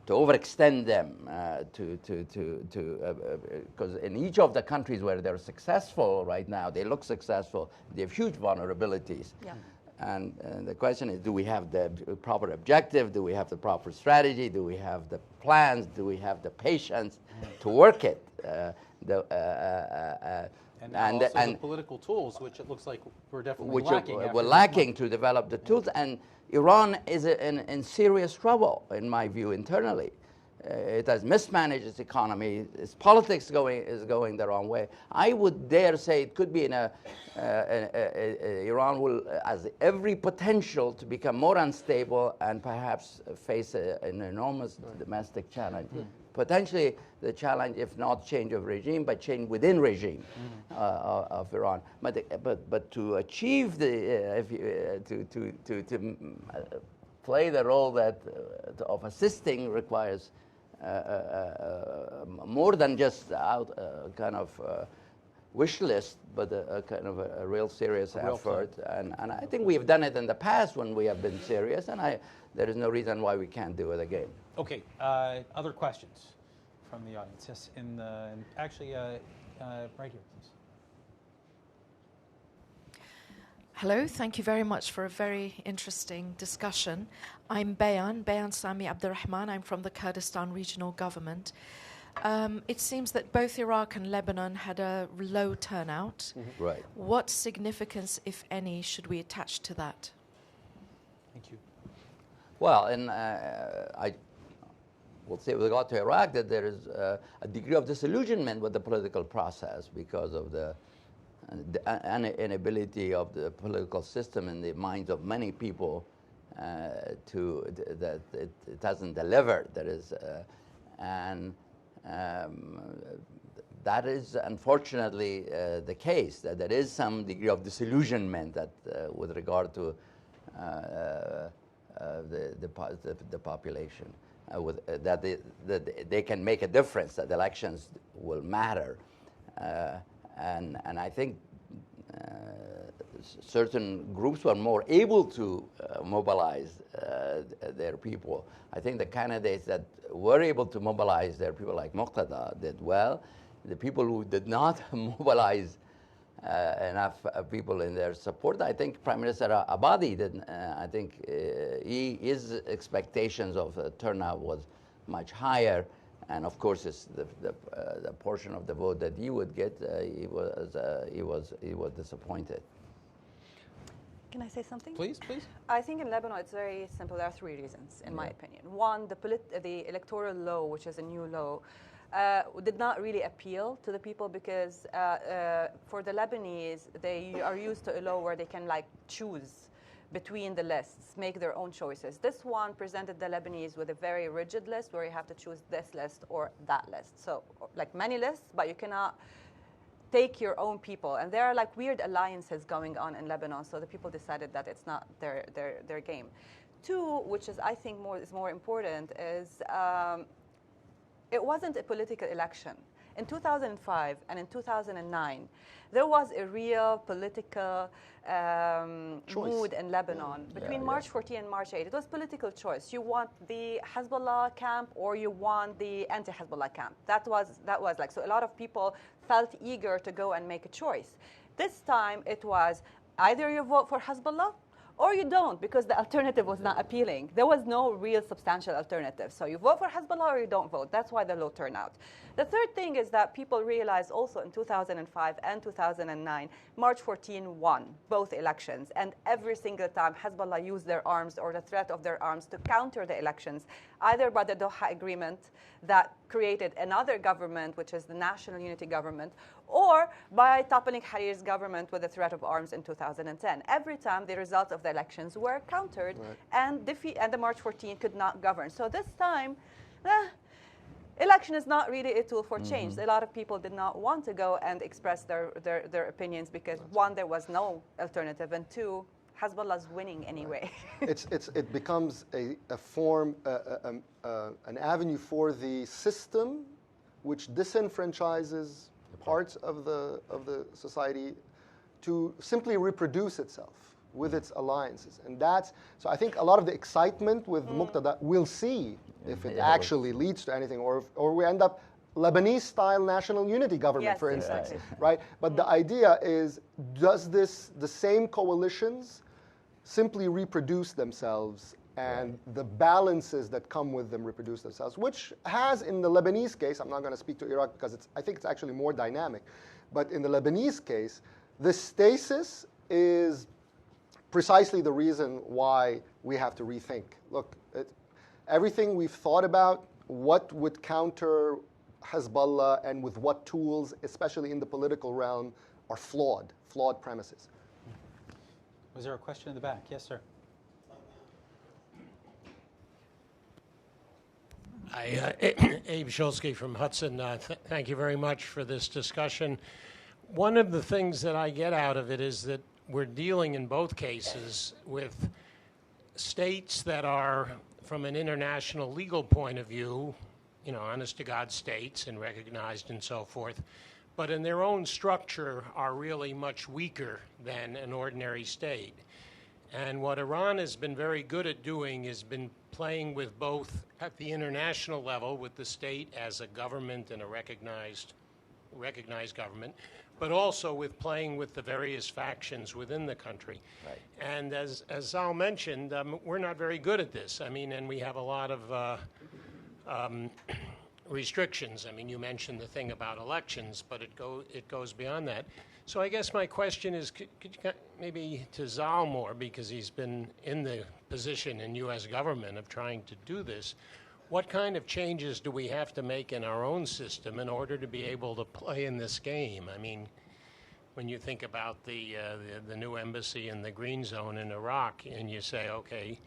Speaker 4: to overextend them because in each of the countries where they're successful right now, they look successful, they have huge vulnerabilities. And the question is, do we have the proper objective? Do we have the proper strategy? Do we have the plans? Do we have the patience to work it?
Speaker 1: and also the political tools, which it looks like we're definitely lacking.
Speaker 4: We're lacking to develop the tools. And Iran is in serious trouble, in my view, internally. It has mismanaged its economy. Its politics is going the wrong way. I would dare say it could be Iran will has every potential to become more unstable and perhaps face an enormous domestic challenge. Potentially the challenge, if not change of regime, but change within regime of Iran. But to achieve to play the role that of assisting requires more than just wish list, but a kind of a real serious effort. And I think we've done it in the past when we have been serious, and there is no reason why we can't do it again.
Speaker 1: Okay, other questions from the audience? Yes, actually, right here, please.
Speaker 6: Hello, thank you very much for a very interesting discussion. I'm Bayan Sami Abdurrahman. I'm from the Kurdistan Regional Government. It seems that both Iraq and Lebanon had a low turnout.
Speaker 4: Mm-hmm. Right.
Speaker 6: What significance, if any, should we attach to that?
Speaker 1: Thank you.
Speaker 4: Well, and I will say with regard to Iraq that there is a degree of disillusionment with the political process because of the inability of the political system in the minds of many people that it hasn't delivered. That is unfortunately the case, that there is some degree of disillusionment that with regard to the population, that they can make a difference, that elections will matter. And I think certain groups were more able to mobilize their people. I think the candidates that were able to mobilize their people, like Muqtada, did well. The people who did not mobilize enough people in their support, I think Prime Minister Abadi did. I think his expectations of turnout was much higher. And of course, it's the portion of the vote that he would get, he was disappointed.
Speaker 2: Can I say something?
Speaker 1: Please, please.
Speaker 2: I think in Lebanon it's very simple. There are three reasons, in my opinion. One, the electoral law, which is a new law, did not really appeal to the people because for the Lebanese, they are used to a law where they can choose between the lists, make their own choices. This one presented the Lebanese with a very rigid list where you have to choose this list or that list. So like many lists, but you cannot take your own people. And there are weird alliances going on in Lebanon, so the people decided that it's not their game. Two, which is I think is more important, is it wasn't a political election. In 2005 and in 2009, there was a real political mood in Lebanon. Between March 14 and March 8, it was political choice. You want the Hezbollah camp or you want the anti-Hezbollah camp. That was so a lot of people felt eager to go and make a choice. This time it was either you vote for Hezbollah or you don't, because the alternative was not appealing. There was no real substantial alternative. So you vote for Hezbollah or you don't vote. That's why the low turnout. The third thing is that people realized also in 2005 and 2009, March 14 won both elections. And every single time Hezbollah used their arms or the threat of their arms to counter the elections, either by the Doha Agreement that created another government, which is the National Unity Government, or by toppling Harir's government with the threat of arms in 2010. Every time the results of the elections were countered, and the March 14 could not govern. So this time, election is not really a tool for change. A lot of people did not want to go and express their opinions because one, there was no alternative, and two, Hezbollah's winning anyway.
Speaker 3: It becomes a form, an avenue for the system which disenfranchises parts of the society to simply reproduce itself with its alliances. And so I think a lot of the excitement with Muqtada, we'll see if it actually leads to anything, or we end up Lebanese-style national unity government, for instance, right? But the idea is, does the same coalitions simply reproduce themselves, and the balances that come with them reproduce themselves, which has, in the Lebanese case, I'm not going to speak to Iraq because I think it's actually more dynamic, but in the Lebanese case, the stasis is precisely the reason why we have to rethink. Look, everything we've thought about, what would counter Hezbollah and with what tools, especially in the political realm, are flawed premises.
Speaker 1: Was there a question in the back? Yes, sir.
Speaker 7: Hi, Abe Shulsky from Hudson. Thank you very much for this discussion. One of the things that I get out of it is that we're dealing in both cases with states that are, from an international legal point of view, honest-to-God states and recognized and so forth, but in their own structure are really much weaker than an ordinary state. And what Iran has been very good at doing is been playing with both at the international level with the state as a government and a recognized government, but also with playing with the various factions within the country.
Speaker 4: Right.
Speaker 7: And as Zal mentioned, we're not very good at this. I mean, and we have a lot of restrictions. I mean, you mentioned the thing about elections, but it goes beyond that. So I guess my question is, could you maybe to Zal more, because he's been in the position in U.S. government of trying to do this, what kind of changes do we have to make in our own system in order to be able to play in this game? I mean, when you think about the new embassy in the Green Zone in Iraq, and you say, okay,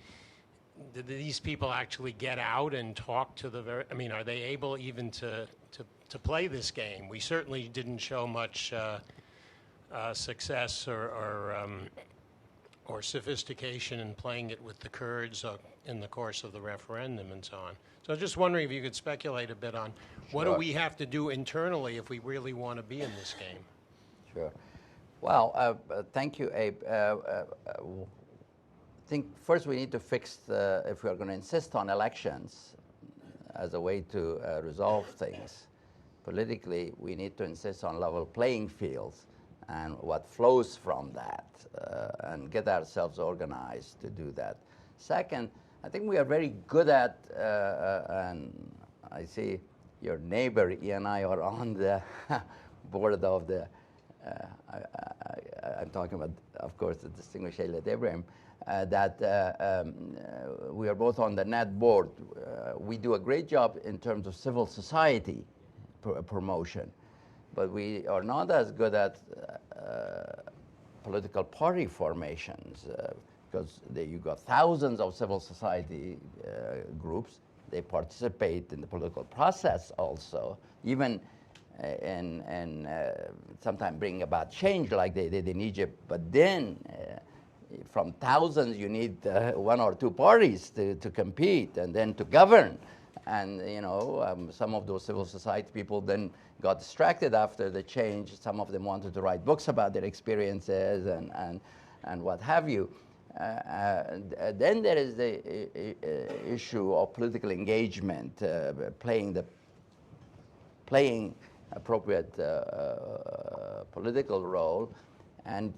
Speaker 7: did these people actually get out and talk to the I mean, are they able even to play this game? We certainly didn't show much success or sophistication in playing it with the Kurds in the course of the referendum and so on. So I was just wondering if you could speculate a bit on what do we have to do internally if we really want to be in this game?
Speaker 4: Sure. Well, thank you, Abe. I think first we need to fix if we are going to insist on elections as a way to resolve things politically, we need to insist on level playing fields and what flows from that, and get ourselves organized to do that. Second, I think we are very good at, and I see your neighbor, he and I are on the board of the, I'm talking about, of course, the distinguished Elliot Ibrahim, that we are both on the NET board. We do a great job in terms of civil society promotion, but we are not as good at political party formations, because you got thousands of civil society groups. They participate in the political process also, even and sometimes bring about change like they did in Egypt. But then from thousands, you need one or two parties to compete and then to govern. And, you know, some of those civil society people then got distracted after the change. Some of them wanted to write books about their experiences and what have you. Then there is the issue of political engagement, playing appropriate political role. And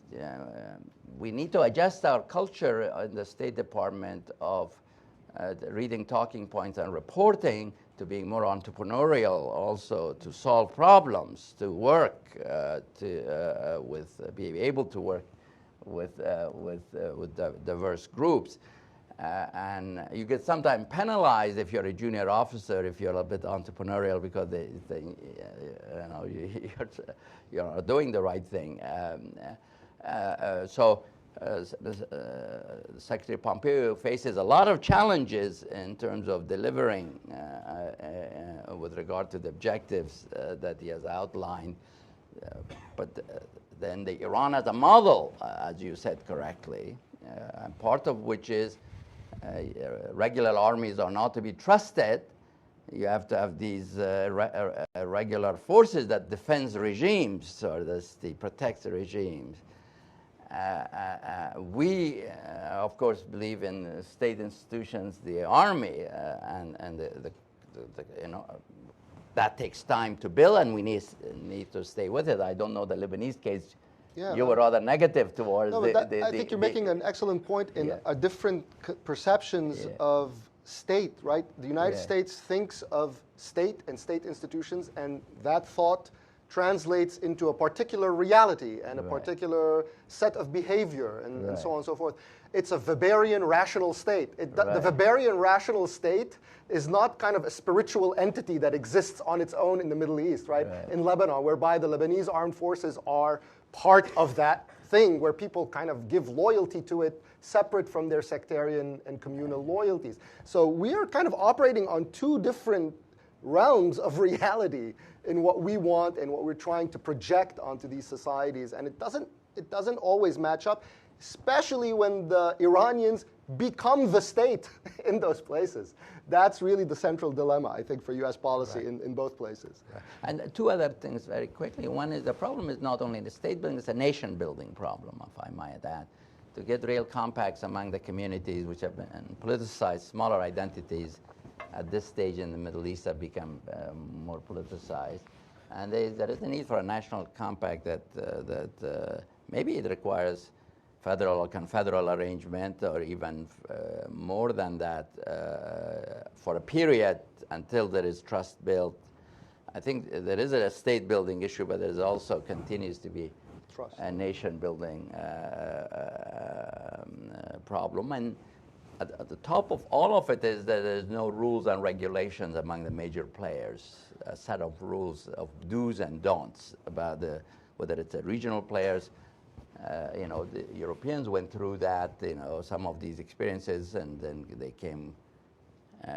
Speaker 4: we need to adjust our culture in the State Department of reading talking points and reporting to being more entrepreneurial, also to solve problems, to work, be able to work with diverse groups. And you get sometimes penalized if you're a junior officer, if you're a bit entrepreneurial, because you're doing the right thing. Secretary Pompeo faces a lot of challenges in terms of delivering with regard to the objectives that he has outlined. Then the Iran as a model, as you said correctly, part of which is regular armies are not to be trusted. You have to have these regular forces that defend regimes, or they protect the regimes. We, of course, believe in state institutions, the army, and that takes time to build, and we need to stay with it. I don't know the Lebanese case. Yeah, you were rather negative towards
Speaker 3: I think you're making an excellent point in different perceptions of state, right? The United States thinks of state and state institutions, and that thought translates into a particular reality and a particular set of behavior and so on and so forth. It's a Weberian rational state. The Weberian rational state is not kind of a spiritual entity that exists on its own in the Middle East, right? In Lebanon, whereby the Lebanese Armed Forces are part of that thing where people kind of give loyalty to it separate from their sectarian and communal loyalties. So we are kind of operating on two different realms of reality in what we want and what we're trying to project onto these societies, and it doesn't always match up. especially when the Iranians become the state in those places. That's really the central dilemma, I think, for U.S. policy in both places.
Speaker 4: And two other things very quickly. One is the problem is not only the state building, it's a nation building problem, if I might add. To get real compacts among the communities which have been politicized, smaller identities at this stage in the Middle East have become more politicized. And there is a need for a national compact that maybe it requires federal or confederal arrangement, or even more than that, for a period until there is trust built. I think there is a state building issue, but there also continues to be
Speaker 3: Trust.
Speaker 4: A nation building problem. And at the top of all of it is that there's no rules and regulations among the major players, a set of rules of do's and don'ts about whether it's the regional players. The Europeans went through that, some of these experiences, and then they came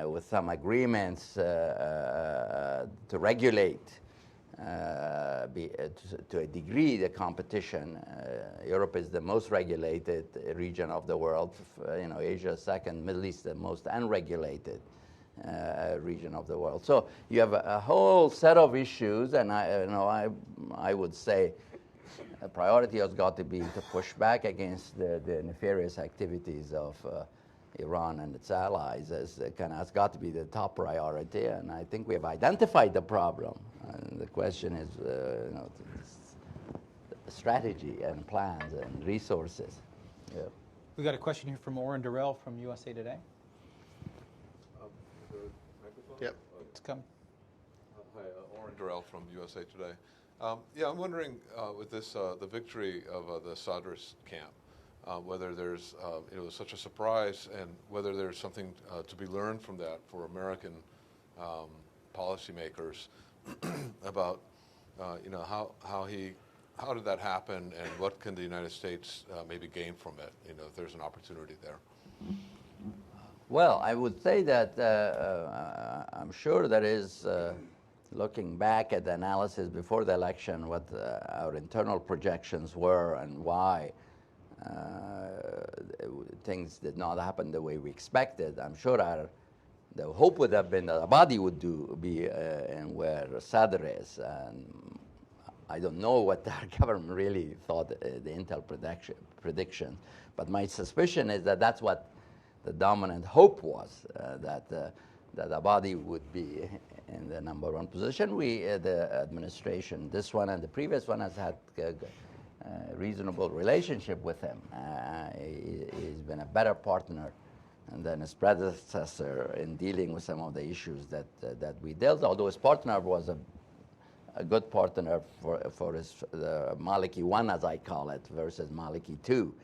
Speaker 4: with some agreements to regulate to a degree the competition. Europe is the most regulated region of the world. Asia second, Middle East the most unregulated region of the world. So you have a whole set of issues, and I would say a priority has got to be to push back against the nefarious activities of Iran and its allies. Has got to be the top priority, and I think we have identified the problem. And the question is, strategy and plans and resources. Yeah.
Speaker 1: We got a question here from Oren Durrell from USA Today.
Speaker 3: Yep.
Speaker 1: It's come.
Speaker 8: Hi, Oren Durrell from USA Today. I'm wondering with this the victory of the Sadr's camp, whether there's such a surprise, and whether there's something to be learned from that for American policymakers about how did that happen, and what can the United States maybe gain from it? If there's an opportunity there.
Speaker 4: Well, I would say that I'm sure there is, looking back at the analysis before the election, what our internal projections were and why things did not happen the way we expected. I'm sure the hope would have been that Abadi would be in where Sadr is. And I don't know what our government really thought the intel prediction, but my suspicion is that that's what the dominant hope was, that Abadi would be in the #1 position. The administration, this one and the previous one, has had a reasonable relationship with him. He's been a better partner than his predecessor in dealing with some of the issues that we dealt. Although his partner was a good partner for his Maliki 1, as I call it, versus Maliki 2.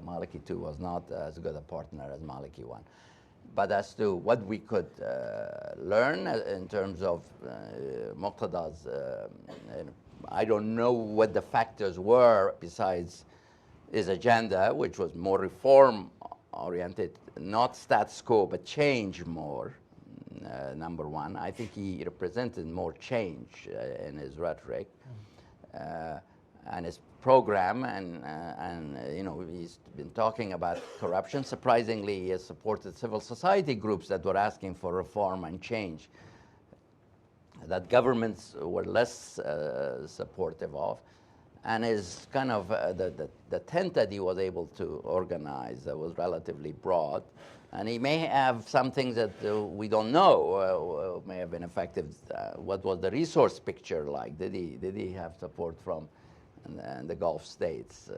Speaker 4: Maliki 2 was not as good a partner as Maliki 1. But as to what we could learn in terms of Muqtada's, I don't know what the factors were besides his agenda, which was more reform-oriented, not status quo, but change more, #1. I think he represented more change in his rhetoric and his program, and he's been talking about corruption. Surprisingly, he has supported civil society groups that were asking for reform and change that governments were less supportive of, and is kind of the tent that he was able to organize was relatively broad. And he may have some things that we don't know may have been effective. What was the resource picture like? Did he have support from the Gulf states?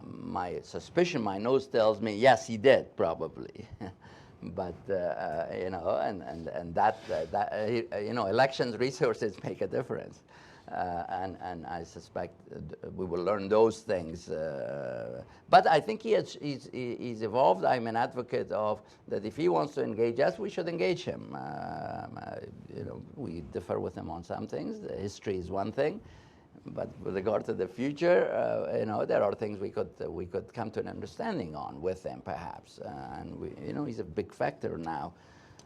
Speaker 4: My suspicion, my nose tells me, yes, he did, probably. But elections resources make a difference, and I suspect we will learn those things. But I think he's evolved. I'm an advocate of that. If he wants to engage us, we should engage him. We differ with him on some things. The history is one thing. But with regard to the future, there are things we could come to an understanding on with him, perhaps. And he's a big factor now,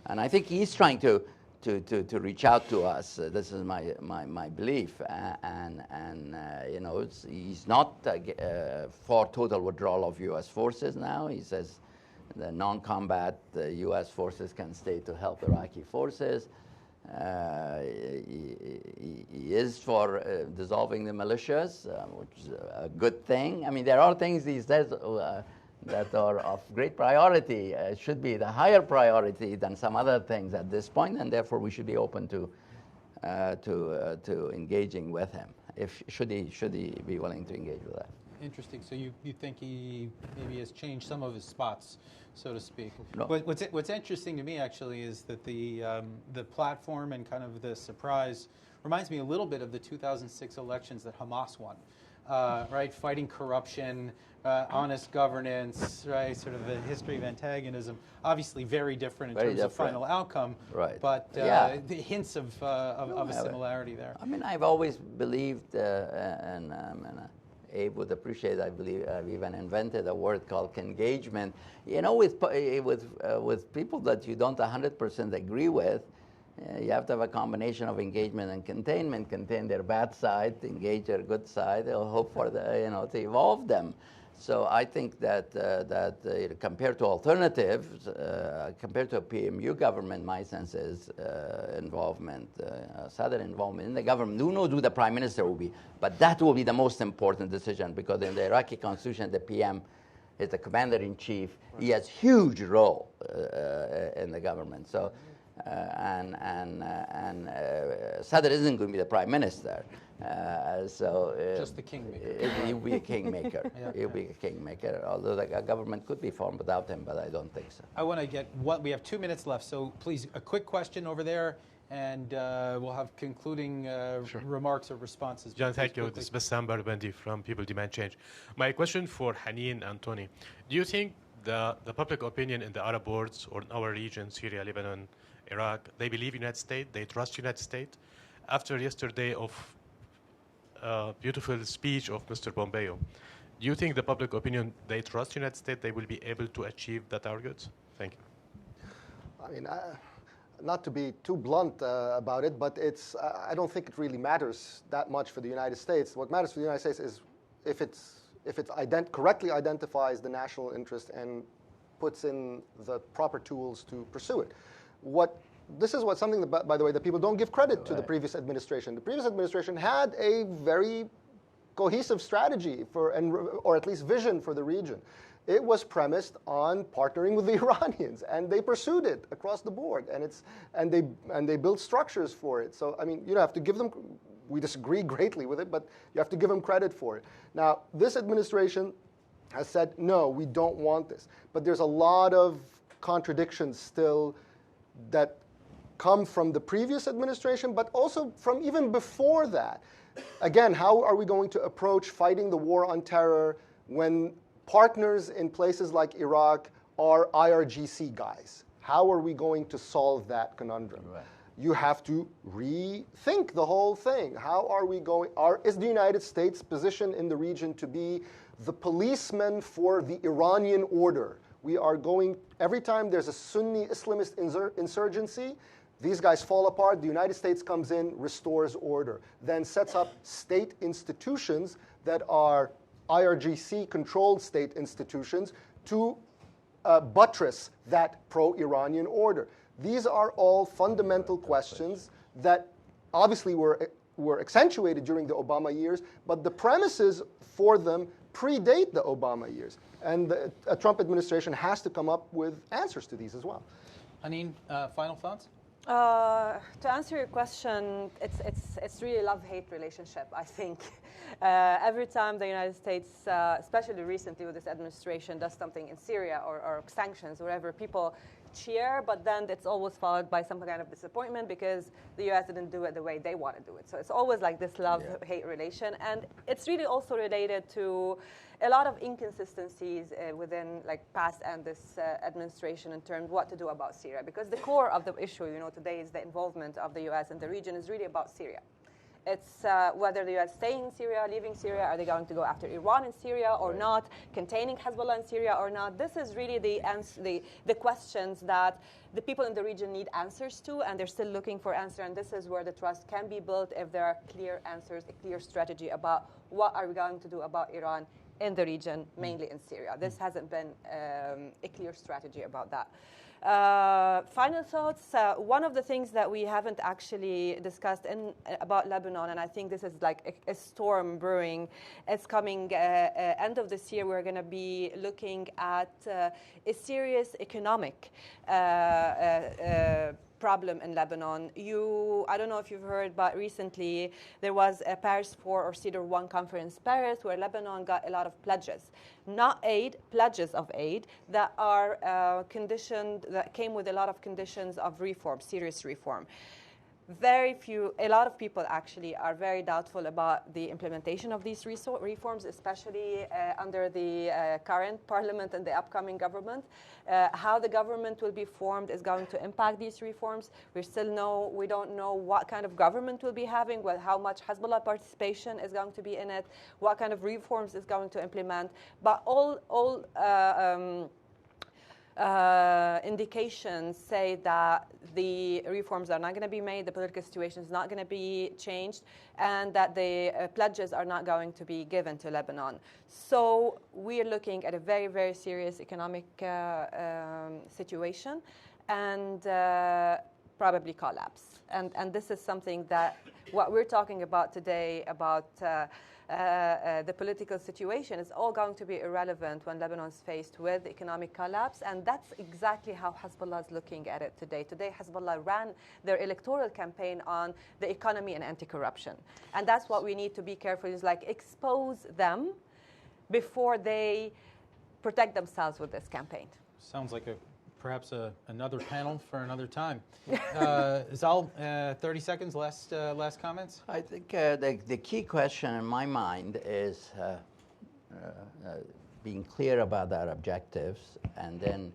Speaker 4: and I think he's trying to to reach out to us. This is my belief, you know, he's not for total withdrawal of U.S. forces now. He says the non-combat U.S. forces can stay to help Iraqi forces. He is for dissolving the militias, which is a good thing. I mean, there are things these days that are of great priority, should be the higher priority than some other things at this point, and therefore we should be open to engaging with him. Should he be willing to engage with that?
Speaker 1: Interesting. So you think he maybe has changed some of his spots, so to speak.
Speaker 4: No.
Speaker 1: But what's interesting to me actually is that the platform and kind of the surprise reminds me a little bit of the 2006 elections that Hamas won. Right, fighting corruption, honest governance, right, sort of a history of antagonism. Obviously, very different in terms of final outcome.
Speaker 4: Right.
Speaker 1: But the hints of a similarity there.
Speaker 4: I mean, I've always believed, and Abe would appreciate, I believe, I've even invented a word called engagement. You know, with people that you don't 100% agree with, you have to have a combination of engagement and containment. Contain their bad side, engage their good side. They'll hope for to evolve them. So I think that compared to alternatives, compared to a PMU government, my sense is involvement, Sadr involvement in the government. Who knows who the prime minister will be? But that will be the most important decision, because in the Iraqi constitution, the PM is the commander-in-chief. Right. He has huge role in the government. So. Sadr isn't going to be the prime minister,
Speaker 1: just the kingmaker.
Speaker 4: He'll be a kingmaker.
Speaker 1: Yeah.
Speaker 4: He'll be a kingmaker. Although the government could be formed without him, but I don't think so.
Speaker 1: I want to get we have 2 minutes left, so please a quick question over there, and we'll have concluding remarks or responses.
Speaker 9: John, thank you. This is Bassam Barbendi from People Demand Change. My question for Haneen and Tony: do you think the public opinion in the Arab world or in our region, Syria, Lebanon, Iraq, they believe United States, they trust United States? After yesterday of beautiful speech of Mr. Pompeo, do you think the public opinion, they trust United States, they will be able to achieve the targets? Thank you.
Speaker 3: I mean, not to be too blunt about it, but I don't think it really matters that much for the United States. What matters for the United States is if it correctly identifies the national interest and puts in the proper tools to pursue it. This is something that, by the way, that people don't give credit to the previous administration. The previous administration had a very cohesive strategy or at least vision for the region. It was premised on partnering with the Iranians, and they pursued it across the board, and they built structures for it. So I mean, you have to give them. We disagree greatly with it, but you have to give them credit for it. Now, this administration has said no, we don't want this, but there's a lot of contradictions still that come from the previous administration, but also from even before that. Again, how are we going to approach fighting the war on terror when partners in places like Iraq are IRGC guys? How are we going to solve that conundrum? Right. You have to rethink the whole thing. How are we going? Is the United States' position in the region to be the policeman for the Iranian order? We are going, every time there's a Sunni Islamist insurgency, these guys fall apart, the United States comes in, restores order, then sets up state institutions that are IRGC-controlled state institutions to buttress that pro-Iranian order. These are all fundamental questions that obviously were accentuated during the Obama years, but the premises for them predate the Obama years. And the Trump administration has to come up with answers to these as well.
Speaker 1: Haneen, final thoughts?
Speaker 2: To answer your question, it's really a love-hate relationship, I think. Every time the United States, especially recently with this administration, does something in Syria or sanctions, wherever, people cheer, but then it's always followed by some kind of disappointment because the U.S. didn't do it the way they want to do it. So it's always like this love-hate relation. And it's really also related to a lot of inconsistencies within past and this administration in terms of what to do about Syria. Because the core of the issue, today is the involvement of the U.S. in the region is really about Syria. It's whether the U.S. staying in Syria, leaving Syria, are they going to go after Iran in Syria or not, containing Hezbollah in Syria or not. This is really the questions that the people in the region need answers to, and they're still looking for answers, and this is where the trust can be built if there are clear answers, a clear strategy about what are we going to do about Iran in the region, mainly in Syria. This hasn't been a clear strategy about that. Final thoughts. One of the things that we haven't actually discussed about Lebanon, and I think this is like a storm brewing, it's coming end of this year. We're going to be looking at a serious economic problem in Lebanon. I don't know if you've heard, but recently there was a Paris 4 or CEDAR 1 conference in Paris where Lebanon got a lot of pledges. Not aid, pledges of aid that are conditioned, that came with a lot of conditions of reform, serious reform. A lot of people actually are very doubtful about the implementation of these reforms, especially under the current parliament and the upcoming government. How the government will be formed is going to impact these reforms. We don't know what kind of government we'll be having, how much Hezbollah participation is going to be in it, what kind of reforms is going to implement. But all indications say that the reforms are not going to be made, the political situation is not going to be changed, and that the pledges are not going to be given to Lebanon. So we are looking at a very, very serious economic situation and probably collapse. And this is something that what we're talking about today about the political situation is all going to be irrelevant when Lebanon is faced with economic collapse, and that's exactly how Hezbollah is looking at it today. Today, Hezbollah ran their electoral campaign on the economy and anti-corruption, and that's what we need to be careful, is like expose them before they protect themselves with this campaign.
Speaker 1: Sounds like perhaps another panel for another time. Zal, 30 seconds, last comments?
Speaker 4: I think the key question in my mind is being clear about our objectives and then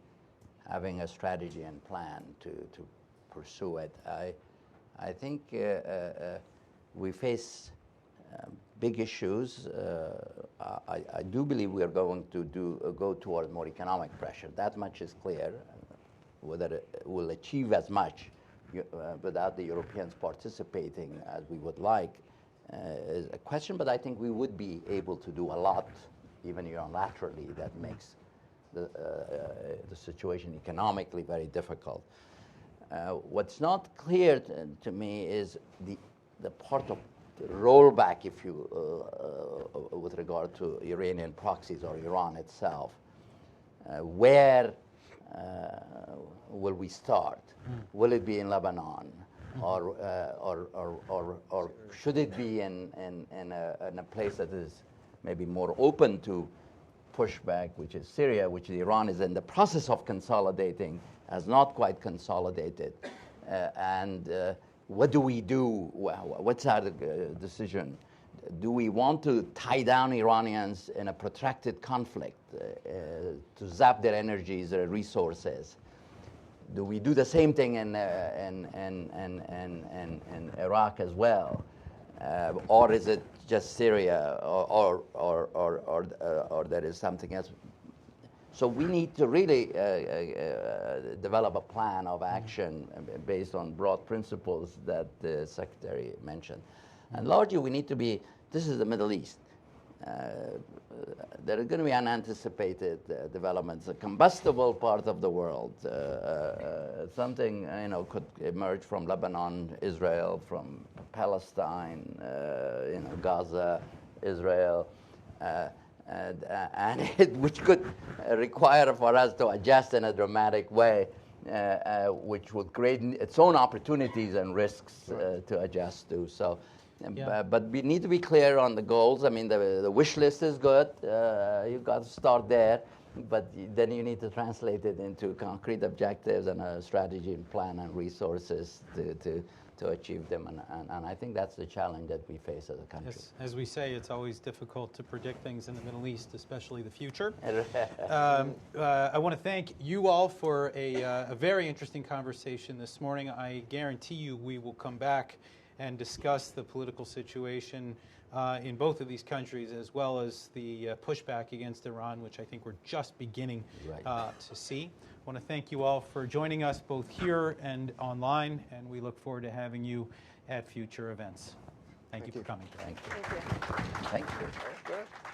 Speaker 4: having a strategy and plan to pursue it. I think we face big issues. I do believe we are going to go toward more economic pressure. That much is clear. Whether it will achieve as much without the Europeans participating as we would like is a question, but I think we would be able to do a lot, even unilaterally, that makes the situation economically very difficult. What's not clear to me is the part of the rollback, if you, with regard to Iranian proxies or Iran itself. Where will we start? Will it be in Lebanon, or should it be in a place that is maybe more open to pushback, which is Syria, which Iran is in the process of consolidating, has not quite consolidated, and what do we do? What's our decision? Do we want to tie down Iranians in a protracted conflict to zap their energies, their resources? Do we do the same thing in Iraq as well, or is it just Syria, or there is something else? So we need to really develop a plan of action based on broad principles that the Secretary mentioned. And largely, we need to be, this is the Middle East. There are going to be unanticipated developments. A combustible part of the world, something could emerge from Lebanon, Israel, from Palestine, Gaza, Israel, which could require for us to adjust in a dramatic way, which would create its own opportunities and risks to adjust to. So. Yeah. But we need to be clear on the goals. I mean, the wish list is good. You've got to start there. But then you need to translate it into concrete objectives and a strategy and plan and resources to achieve them. And I think that's the challenge that we face as a country.
Speaker 1: Yes. As we say, it's always difficult to predict things in the Middle East, especially the future. I want to thank you all for a very interesting conversation this morning. I guarantee you we will come back and discuss the political situation in both of these countries, as well as the pushback against Iran, which I think we're just beginning to see. I want to thank you all for joining us both here and online, and we look forward to having you at future events. Thank you for coming.
Speaker 4: Thank you.
Speaker 2: Thank you.
Speaker 4: Thank you.
Speaker 3: Good.